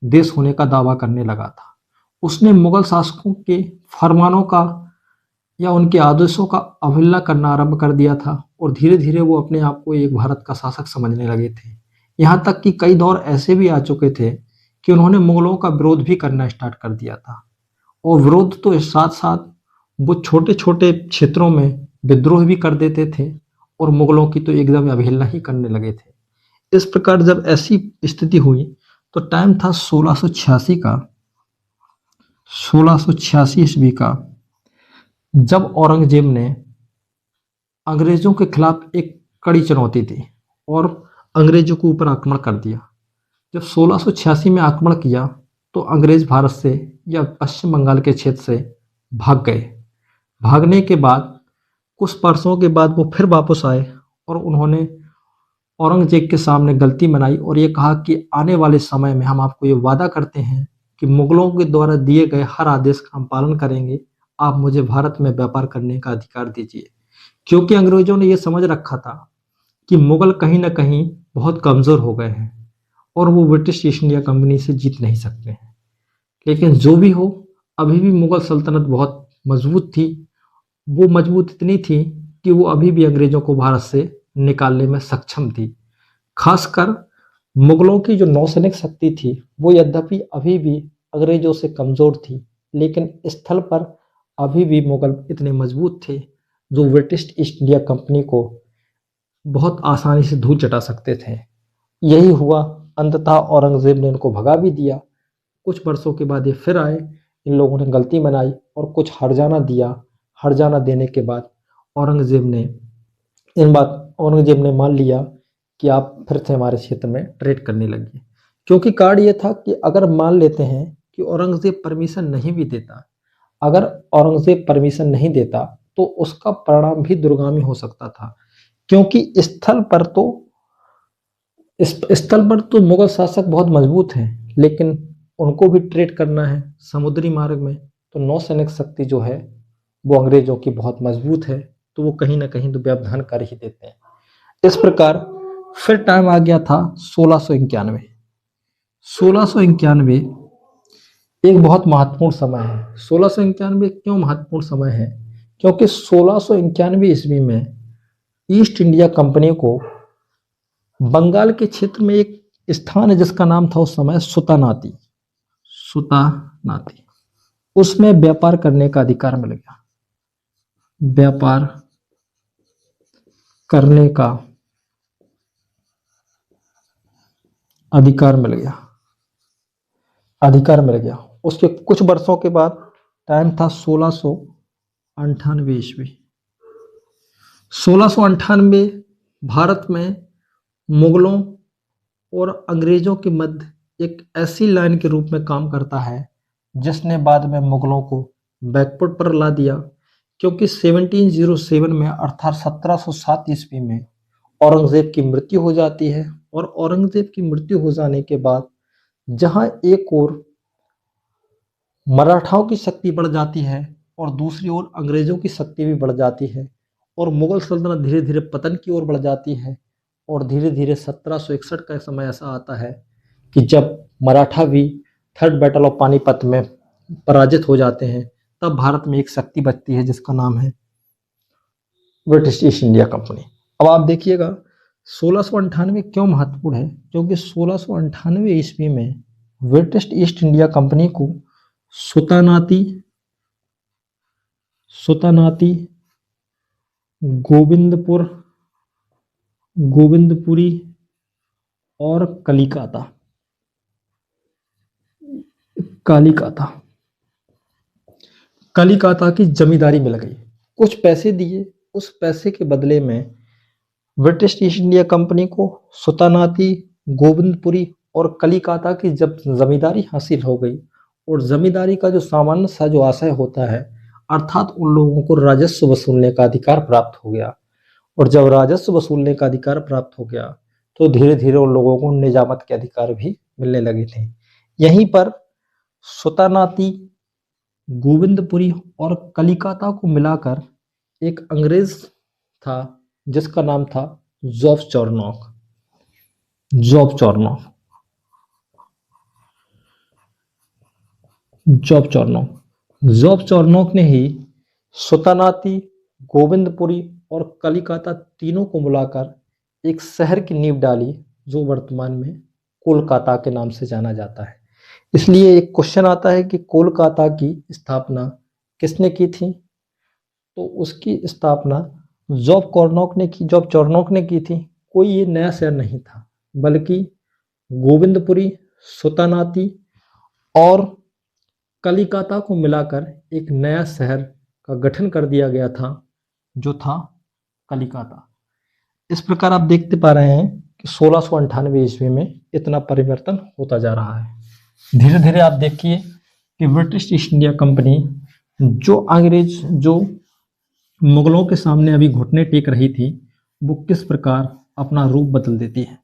देश होने का दावा करने लगा था। उसने मुगल शासकों के फरमानों का या उनके आदेशों का अवहेलना करना आरंभ कर दिया था, और धीरे धीरे वो अपने आप को एक भारत का शासक समझने लगे थे। यहाँ तक कि कई दौर ऐसे भी आ चुके थे कि उन्होंने मुगलों का विरोध भी करना स्टार्ट कर दिया था, और विरोध तो साथ साथ वो छोटे छोटे क्षेत्रों में विद्रोह भी कर देते थे और मुगलों की तो एकदम अवहेलना ही करने लगे थे। इस प्रकार जब ऐसी स्थिति हुई तो टाइम था 1686 का, 1686 ईस्वी का, जब औरंगजेब ने अंग्रेजों के खिलाफ एक कड़ी चुनौती दी और अंग्रेजों के ऊपर आक्रमण कर दिया। जब 1686 में आक्रमण किया तो अंग्रेज भारत से या पश्चिम बंगाल के क्षेत्र से भाग गए। भागने के बाद कुछ वर्षों के बाद वो फिर वापस आए और उन्होंने औरंगजेब के सामने गलती मनाई और ये कहा कि आने वाले समय में हम आपको ये वादा करते हैं कि मुगलों के द्वारा दिए गए हर आदेश का हम पालन करेंगे, आप मुझे भारत में व्यापार करने का अधिकार दीजिए। क्योंकि अंग्रेजों ने ये समझ रखा था कि मुगल कहीं ना कहीं बहुत कमज़ोर हो गए हैं और वो ब्रिटिश ईस्ट इंडिया कंपनी से जीत नहीं सकते हैं। लेकिन जो भी हो, अभी भी मुगल सल्तनत बहुत मजबूत थी। वो मजबूत इतनी थी कि वो अभी भी अंग्रेजों को भारत से निकालने में सक्षम थी। खासकर मुगलों की जो नौसैनिक शक्ति थी वो यद्यपि अभी भी अंग्रेजों से कमज़ोर थी, लेकिन स्थल पर अभी भी मुगल इतने मजबूत थे जो ब्रिटिश ईस्ट इंडिया कंपनी को बहुत आसानी से धूल चटा सकते थे। यही हुआ, अंततः औरंगजेब ने इनको भगा भी दिया। कुछ वर्षों के बाद ये फिर आए, इन लोगों ने गलती मनाई और कुछ हर्जाना दिया। हर्जाना देने के बाद औरंगजेब ने मान लिया कि आप फिर से हमारे क्षेत्र में ट्रेड करने लगिए। क्योंकि कार्ड ये था कि अगर मान लेते हैं कि औरंगज़ेब परमिशन नहीं भी देता, अगर औरंगज़ेब परमिशन नहीं देता तो उसका परिणाम भी दूरगामी हो सकता था, क्योंकि स्थल पर तो मुगल शासक बहुत मजबूत हैं, लेकिन उनको भी ट्रेड करना है समुद्री मार्ग में, तो नौसैनिक शक्ति जो है वो अंग्रेजों की बहुत मजबूत है, तो वो कहीं ना कहीं तो व्यवधान कर ही देते हैं। इस प्रकार फिर टाइम आ गया था 1691। 1691 एक बहुत महत्वपूर्ण समय है। 1691 क्यों महत्वपूर्ण समय है? क्योंकि 1691 ईस्वी में ईस्ट इंडिया कंपनी को बंगाल के क्षेत्र में एक स्थान है जिसका नाम था उस समय सुतानाती, सुतानाती, उसमें व्यापार करने का अधिकार मिल गया। व्यापार करने का अधिकार मिल गया, अधिकार मिल गया। उसके कुछ वर्षों के बाद टाइम था 1698 ईस्वी। 1698 भारत में मुगलों और अंग्रेजों के मध्य एक ऐसी लाइन के रूप में काम करता है जिसने बाद में मुगलों को बैकफुट पर ला दिया, क्योंकि 1707 में अर्थात 1707 ईस्वी में औरंगजेब की मृत्यु हो जाती है, और औरंगजेब की मृत्यु हो जाने के बाद जहां एक ओर मराठाओं की शक्ति बढ़ जाती है और दूसरी ओर अंग्रेजों की शक्ति भी बढ़ जाती है, और मुगल सल्तनत धीरे धीरे पतन की ओर बढ़ जाती है, और धीरे धीरे 1761 का समय ऐसा आता है कि जब मराठा भी थर्ड बैटल ऑफ पानीपत में पराजित हो जाते हैं, तब भारत में एक शक्ति बचती है जिसका नाम है ब्रिटिश ईस्ट इंडिया कंपनी। अब आप देखिएगा 1698 क्यों महत्वपूर्ण है, क्योंकि 1698 ईस्वी में ब्रिटिश ईस्ट इंडिया कंपनी को सुतानाती, गोविंदपुर, गोविंदपुरी और कलिकाता की जमींदारी मिल गई। कुछ पैसे दिए, उस पैसे के बदले में ब्रिटिश ईस्ट इंडिया कंपनी को सुतानाती, गोविंदपुरी और कलिकाता की जब जमींदारी हासिल हो गई, और जमींदारी का जो सामान्य सा जो आशय होता है, अर्थात उन लोगों को राजस्व वसूलने का अधिकार प्राप्त हो गया, और जब राजस्व वसूलने का अधिकार प्राप्त हो गया तो धीरे धीरे उन लोगों को निजामत के अधिकार भी मिलने लगे थे। यहीं पर सुतानाती, गोविंदपुरी और कलिकाता को मिलाकर एक अंग्रेज था जिसका नाम था जॉब चॉर्नोक। जॉब चॉर्नोक ने ही सुतानाती, गोविंदपुरी और कलिकाता तीनों को मिलाकर एक शहर की नींव डाली जो वर्तमान में कोलकाता के नाम से जाना जाता है। इसलिए एक क्वेश्चन आता है कि कोलकाता की स्थापना किसने की थी? तो उसकी स्थापना जॉब चॉर्नोक ने की थी। कोई ये नया शहर नहीं था, बल्कि गोविंदपुरी, सुतानाती और कलिकाता को मिलाकर एक नया शहर का गठन कर दिया गया था जो था कलिकाता। इस प्रकार आप देखते पा रहे हैं कि 1698 ईस्वी में इतना परिवर्तन होता जा रहा है। धीरे धीरे आप देखिए कि ब्रिटिश ईस्ट इंडिया कंपनी जो मुगलों के सामने अभी घुटने टेक रही थी, वो किस प्रकार अपना रूप बदल देती है।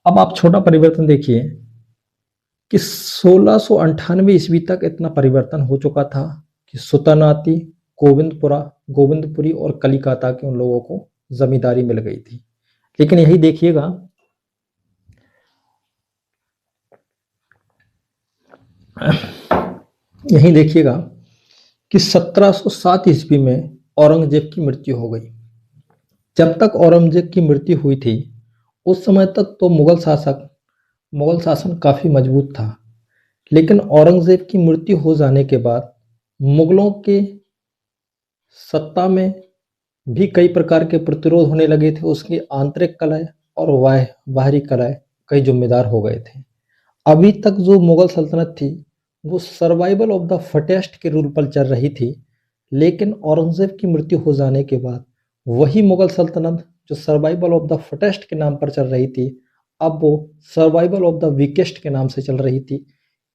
अब आप छोटा परिवर्तन देखिए कि 1698 ईस्वी तक इतना परिवर्तन हो चुका था कि सुतानाती, गोविंदपुरी और कलिकाता के उन लोगों को जमींदारी मिल गई थी। लेकिन यही देखिएगा कि 1707 ईस्वी में औरंगजेब की मृत्यु हो गई। जब तक औरंगजेब की मृत्यु हुई थी उस समय तक तो मुगल शासन काफी मजबूत था, लेकिन औरंगजेब की मृत्यु हो जाने के बाद मुगलों के सत्ता में भी कई प्रकार के प्रतिरोध होने लगे थे। उसकी आंतरिक कलह और बाहरी कलह कई जिम्मेदार हो गए थे। अभी तक जो मुगल सल्तनत थी वो सर्वाइवल ऑफ द फिटेस्ट के रूल पर चल रही थी, लेकिन औरंगजेब की मृत्यु हो जाने के बाद वही मुगल सल्तनत जो सर्वाइवल ऑफ द फिटेस्ट के नाम पर चल रही थी, अब वो सर्वाइवल ऑफ द वीकेस्ट के नाम से चल रही थी,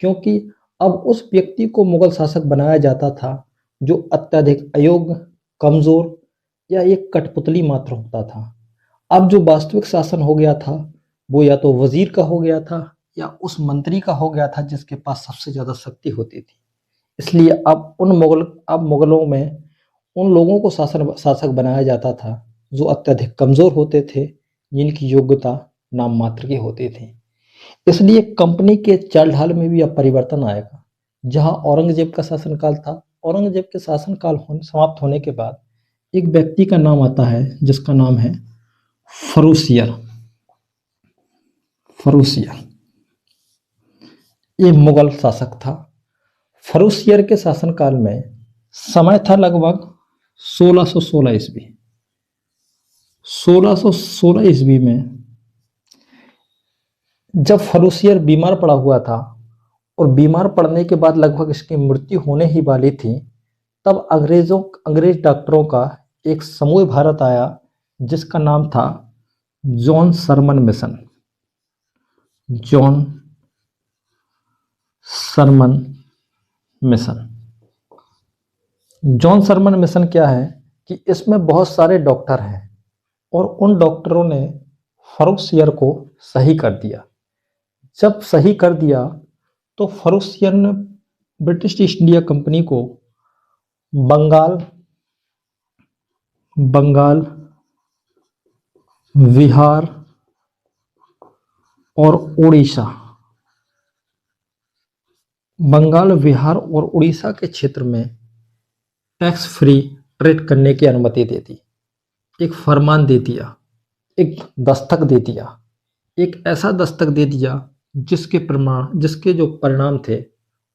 क्योंकि अब उस व्यक्ति को मुगल शासक बनाया जाता था जो अत्यधिक अयोग्य, कमजोर या एक कठपुतली मात्र होता था। अब जो वास्तविक शासन हो गया था वो या तो वजीर का हो गया था या उस मंत्री का हो गया था जिसके पास सबसे ज्यादा शक्ति होती थी। इसलिए अब मुगलों में उन लोगों को शासक बनाया जाता था जो अत्यधिक कमजोर होते थे, जिनकी योग्यता नाम मात्र की होती थी। इसलिए कंपनी के चाल ढाल में भी अब परिवर्तन आएगा। जहां औरंगजेब का शासनकाल था, औरंगजेब के शासनकाल समाप्त होने के बाद एक व्यक्ति का नाम आता है जिसका नाम है फरुशियर। फरुशियर ये मुगल शासक था। फरुशियर के शासनकाल में समय था लगभग 1616 ईस्वी। 1616 ईस्वी में जब फरुशियर बीमार पड़ा हुआ था और बीमार पड़ने के बाद लगभग इसकी मृत्यु होने ही वाली थी, तब अंग्रेज डॉक्टरों का एक समूह भारत आया जिसका नाम था John Surman mission. John Surman mission. John Surman mission क्या है कि इसमें बहुत सारे डॉक्टर हैं और उन डॉक्टरों ने फरुशियर को सही कर दिया। जब सही कर दिया तो फरुशियर ने ब्रिटिश ईस्ट इंडिया कंपनी को बंगाल, बिहार और उड़ीसा के क्षेत्र में टैक्स फ्री ट्रेड करने की अनुमति दे दी। एक फरमान दे दिया, एक दस्तक दे दिया, एक ऐसा दस्तक दे दिया जिसके जो परिणाम थे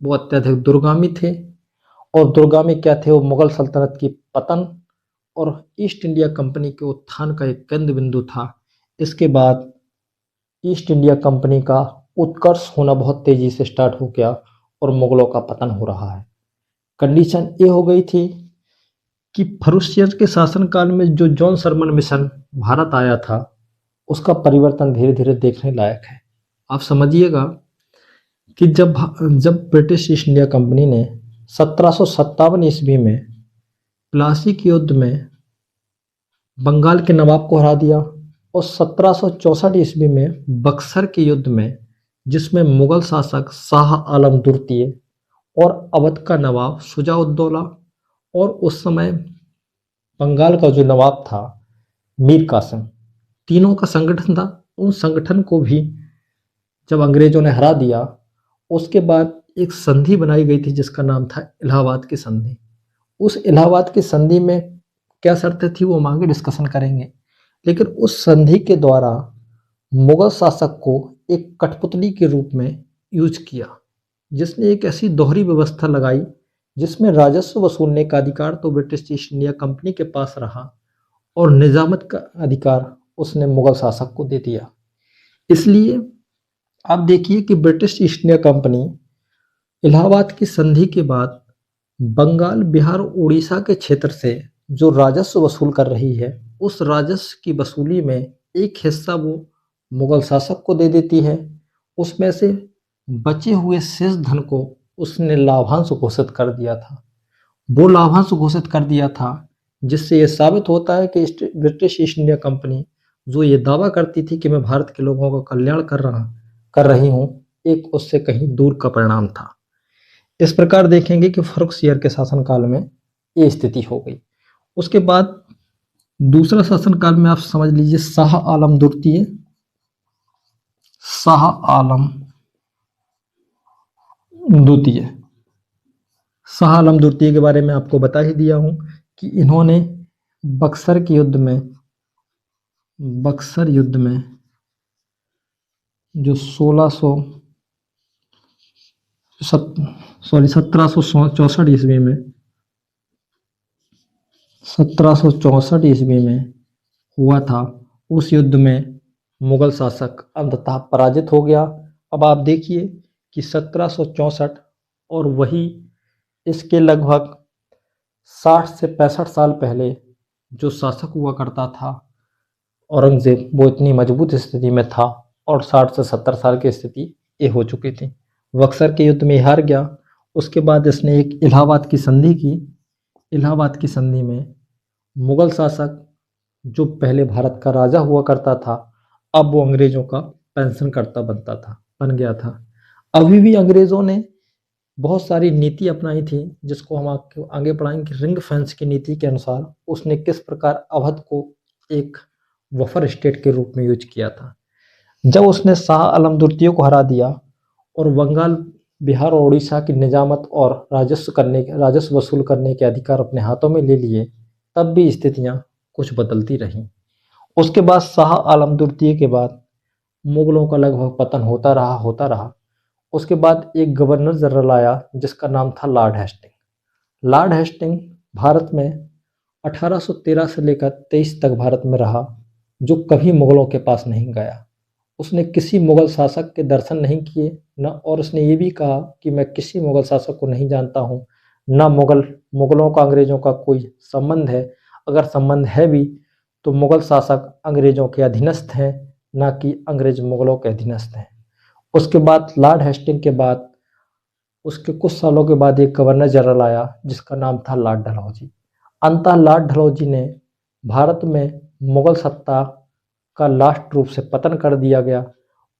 वो अत्यधिक दुर्गामी थे। और दुर्गामी क्या थे? वो मुगल सल्तनत की पतन और ईस्ट इंडिया कंपनी के उत्थान का एक केंद्र बिंदु था। इसके बाद ईस्ट इंडिया कंपनी का उत्कर्ष होना बहुत तेजी से स्टार्ट हो गया और मुगलों का पतन हो रहा है। कंडीशन ये हो गई थी कि फरुशियर के शासनकाल में जो जॉन सरमन मिशन भारत आया था उसका परिवर्तन धीरे धीरे देखने लायक है। आप समझिएगा कि जब ब्रिटिश ईस्ट इंडिया कंपनी ने 1757 ईस्वी में प्लासी के युद्ध में बंगाल के नवाब को हरा दिया और 1764 ईस्वी में बक्सर के युद्ध में, जिसमें मुगल शासक शाह आलम द्वितीय और अवध का नवाब शुजाउद्दौला और उस समय बंगाल का जो नवाब था मीर कासिम, तीनों का संगठन था। उन संगठन को भी जब अंग्रेजों ने हरा दिया, उसके बाद एक संधि बनाई गई थी जिसका नाम था इलाहाबाद की संधि। उस इलाहाबाद की संधि में क्या शर्तें थी वो हम आगे डिस्कशन करेंगे, लेकिन उस संधि के द्वारा मुगल शासक को एक कठपुतली के रूप में यूज किया, जिसने एक ऐसी दोहरी व्यवस्था लगाई जिसमें राजस्व वसूलने का अधिकार तो ब्रिटिश ईस्ट इंडिया कंपनी के पास रहा और निजामत का अधिकार उसने मुगल शासक को दे दिया। इसलिए आप देखिए कि British east India company Allahabad की संधि के बाद बंगाल, बिहार, उड़ीसा के क्षेत्र से जो राजस्व वसूल कर रही है, उस राजस्व की वसूली में एक हिस्सा वो मुगल शासक को दे देती है। उसमें से बचे हुए शेष धन को उसने लाभांश घोषित कर दिया था। वो लाभांश घोषित कर दिया था जिससे ये साबित होता है कि ब्रिटिश ईस्ट इंडिया कंपनी जो ये दावा करती थी कि मैं भारत के लोगों का कल्याण कर रही हूँ, एक उससे कहीं दूर का परिणाम था। इस प्रकार देखेंगे कि फरुशियर के शासनकाल में ये स्थिति हो गई। उसके बाद दूसरा शासनकाल में आप समझ लीजिए शाह आलम द्वितीय। शाह आलम द्वितीय के बारे में आपको बता ही दिया हूं कि इन्होंने बक्सर युद्ध में जो 1764 ईस्वी में 1764 ईस्वी में हुआ था, उस युद्ध में मुगल शासक अंततः पराजित हो गया। अब आप देखिए कि 1764 और वही इसके लगभग 60 से 65 साल पहले जो शासक हुआ करता था औरंगजेब, वो इतनी मजबूत स्थिति में था और 60 से 70 साल की स्थिति ये हो चुकी थी। बक्सर के युद्ध में हार गया। उसके बाद इसने एक इलाहाबाद की संधि की। इलाहाबाद की संधि में मुगल शासक जो पहले भारत का राजा हुआ करता था, अब वो अंग्रेजों का पेंशन करता बन गया था। अभी भी अंग्रेजों ने बहुत सारी नीति अपनाई थी, जिसको हम आपको आगे पढ़ाएंगे। रिंग फेंस की नीति के अनुसार उसने किस प्रकार अवध को एक बफर स्टेट के रूप में यूज किया था। जब उसने शाह आलम द्वितीय को हरा दिया और बंगाल, बिहार और उड़ीसा की निजामत और राजस्व वसूल करने के अधिकार अपने हाथों में ले लिए, तब भी स्थितियां कुछ बदलती रहीं। उसके बाद शाह आलम द्वितीय के बाद मुगलों का लगभग पतन होता रहा। उसके बाद एक गवर्नर जनरल आया जिसका नाम था Lord Hasting. Lord Hasting Bharat में 1813 से लेकर 23 तक भारत में रहा, जो कभी मुगलों के पास नहीं गया। उसने किसी मुगल शासक के दर्शन नहीं किए न, और उसने ये भी कहा कि मैं किसी मुगल शासक को नहीं जानता हूँ, न मुगलों का अंग्रेजों का कोई संबंध है। अगर संबंध है भी तो मुगल शासक अंग्रेजों के अधीनस्थ हैं, न कि अंग्रेज मुगलों के अधीनस्थ हैं। उसके बाद लॉर्ड हेस्टिंग के बाद उसके कुछ सालों के बाद एक गवर्नर जनरल आया जिसका नाम था लॉर्ड डलहौजी। अंततः लॉर्ड डलहौजी ने भारत में मुगल सत्ता का लास्ट रूप से पतन कर दिया गया,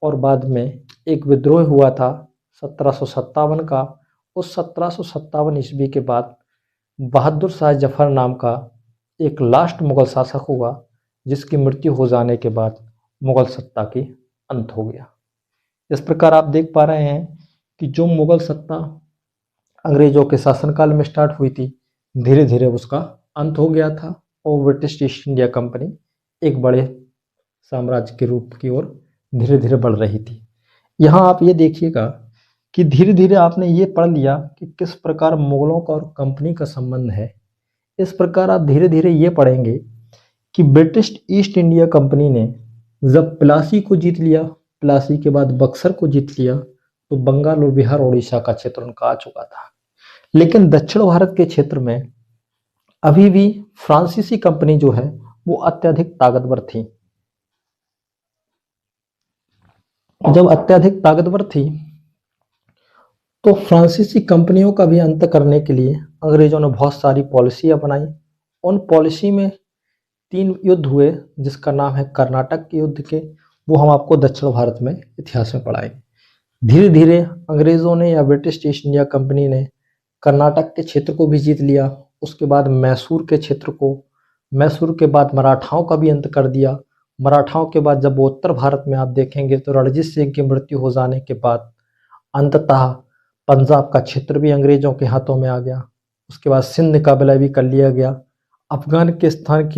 और बाद में एक विद्रोह हुआ था 1757 का। उस 1757 ईस्वी के बाद बहादुर शाह जफर नाम का एक लास्ट मुगल शासक हुआ, जिसकी मृत्यु हो जाने के बाद मुगल सत्ता की अंत हो गया। इस प्रकार आप देख पा रहे हैं कि जो मुगल सत्ता अंग्रेजों के शासनकाल में स्टार्ट हुई थी, धीरे धीरे उसका अंत हो गया था और ब्रिटिश ईस्ट इंडिया कंपनी एक बड़े साम्राज्य के रूप की ओर धीरे धीरे बढ़ रही थी। यहाँ आप ये देखिएगा कि धीरे धीरे आपने ये पढ़ लिया कि किस प्रकार मुगलों का और कंपनी का संबंध है। इस प्रकार आप धीरे धीरे ये पढ़ेंगे कि ब्रिटिश ईस्ट इंडिया कंपनी ने जब प्लासी को जीत लिया, प्लासी के बाद बक्सर को जीत लिया, तो बंगाल और बिहार और उड़ीसा का क्षेत्र उनका आ चुका था। लेकिन दक्षिण भारत के क्षेत्र में अभी भी फ्रांसीसी कंपनी जो है वो अत्यधिक ताकतवर थी। जब अत्यधिक ताकतवर थी तो फ्रांसीसी कंपनियों का भी अंत करने के लिए अंग्रेजों ने बहुत सारी पॉलिसी अपनाई। उन पॉलिसी में 3 युद्ध हुए जिसका नाम है कर्नाटक के युद्ध के, वो हम आपको दक्षिण भारत में इतिहास में पढ़ाएंगे। धीरे धीरे अंग्रेजों ने या ब्रिटिश ईस्ट इंडिया कंपनी ने कर्नाटक के क्षेत्र को भी जीत लिया। उसके बाद मैसूर के क्षेत्र को, मैसूर के बाद मराठाओं का भी अंत कर दिया। मराठाओं के बाद जब वो उत्तर भारत में आप देखेंगे तो रणजीत सिंह की मृत्यु हो जाने के बाद अंततः पंजाब का क्षेत्र भी अंग्रेजों के हाथों में आ गया। उसके बाद सिंध का विलय भी कर लिया गया। अफगानिस्तान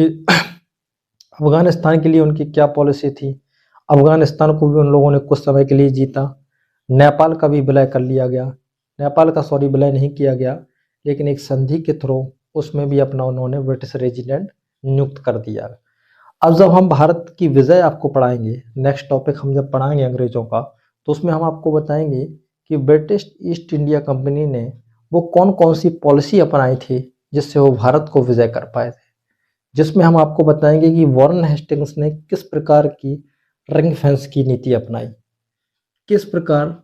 के लिए उनकी क्या पॉलिसी थी, अफगानिस्तान को भी उन लोगों ने कुछ समय के लिए जीता। नेपाल का भी विलय कर लिया गया। नेपाल का विलय नहीं किया गया, लेकिन एक संधि के थ्रू उसमें भी अपना उन्होंने ब्रिटिश रेजिडेंट नियुक्त कर दिया। अब जब हम भारत की विजय आपको पढ़ाएंगे, नेक्स्ट टॉपिक हम जब पढ़ाएंगे अंग्रेजों का, तो उसमें हम आपको बताएंगे कि ब्रिटिश ईस्ट इंडिया कंपनी ने वो कौन कौन सी पॉलिसी अपनाई थी जिससे वो भारत को विजय कर पाए थे। जिसमें हम आपको बताएंगे कि वॉरेन हेस्टिंग्स ने किस प्रकार की रिंग फेंस की नीति अपनाई, किस प्रकार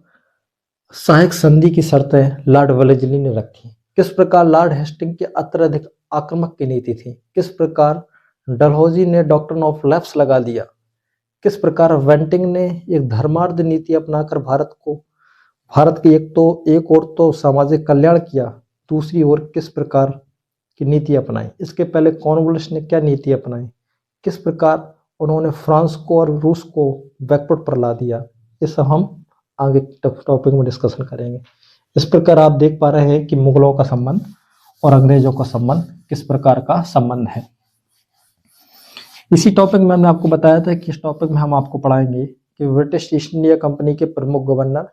सहायक संधि की शर्तें लॉर्ड वेलेस्ली ने रखी, किस प्रकार लॉर्ड हेस्टिंग की अत्यधिक आक्रामक की नीति थी, किस प्रकार डलहौजी ने डॉक्ट्रिन ऑफ लैप्स लगा दिया, किस प्रकार वेंटिंग ने एक धर्मार्थ नीति अपनाकर भारत की एक और तो सामाजिक कल्याण किया, दूसरी ओर किस प्रकार की नीति अपनाई। इसके पहले कॉर्नवालिस ने क्या नीति अपनाई, किस प्रकार उन्होंने फ्रांस को और रूस को बैकवर्ड पर ला दिया, ये सब हम आगे टॉपिक में डिस्कशन करेंगे। इस प्रकार आप देख पा रहे हैं कि मुगलों का संबंध और अंग्रेजों का संबंध किस प्रकार का संबंध है। इसी टॉपिक में मैंने आपको बताया था कि इस टॉपिक में हम आपको पढ़ाएंगे कि ब्रिटिश ईस्ट इंडिया कंपनी के प्रमुख गवर्नर,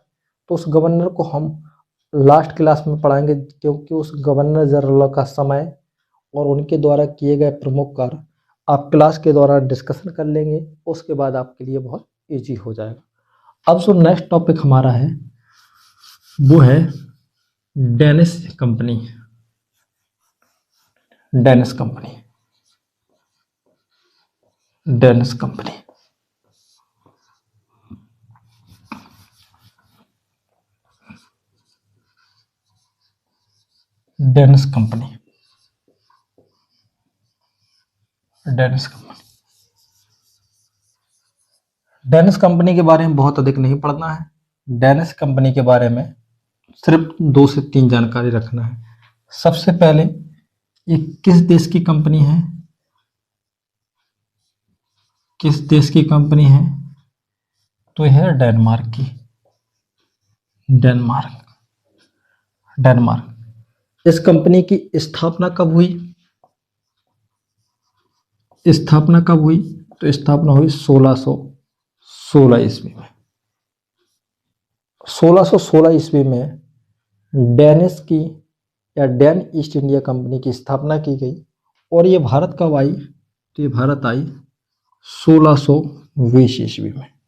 तो उस गवर्नर को हम लास्ट क्लास में पढ़ाएंगे, क्योंकि उस गवर्नर जनरल का समय और उनके द्वारा किए गए प्रमुख कार्य आप क्लास के दौरान डिस्कशन कर लेंगे। उसके बाद आपके लिए बहुत ईजी हो जाएगा। अब जो नेक्स्ट टॉपिक हमारा है वो है Danish company. Danish company Danish company Danish company. Danish company, Danish company के बारे में बहुत अधिक नहीं पढ़ना है। डेनिश कंपनी के बारे में सिर्फ 2 से 3 जानकारी रखना है। सबसे पहले ये किस देश की कंपनी है? किस देश की कंपनी है? तो यह है डेनमार्क की। Denmark, Denmark. इस कंपनी की स्थापना कब हुई? स्थापना कब हुई? तो स्थापना हुई 1616 ईस्वी में। 1616 ईस्वी में डेनिश की या डेन ईस्ट इंडिया कंपनी की स्थापना की गई। और ये भारत कब आई? तो ये भारत आई 1620 ईस्वी में।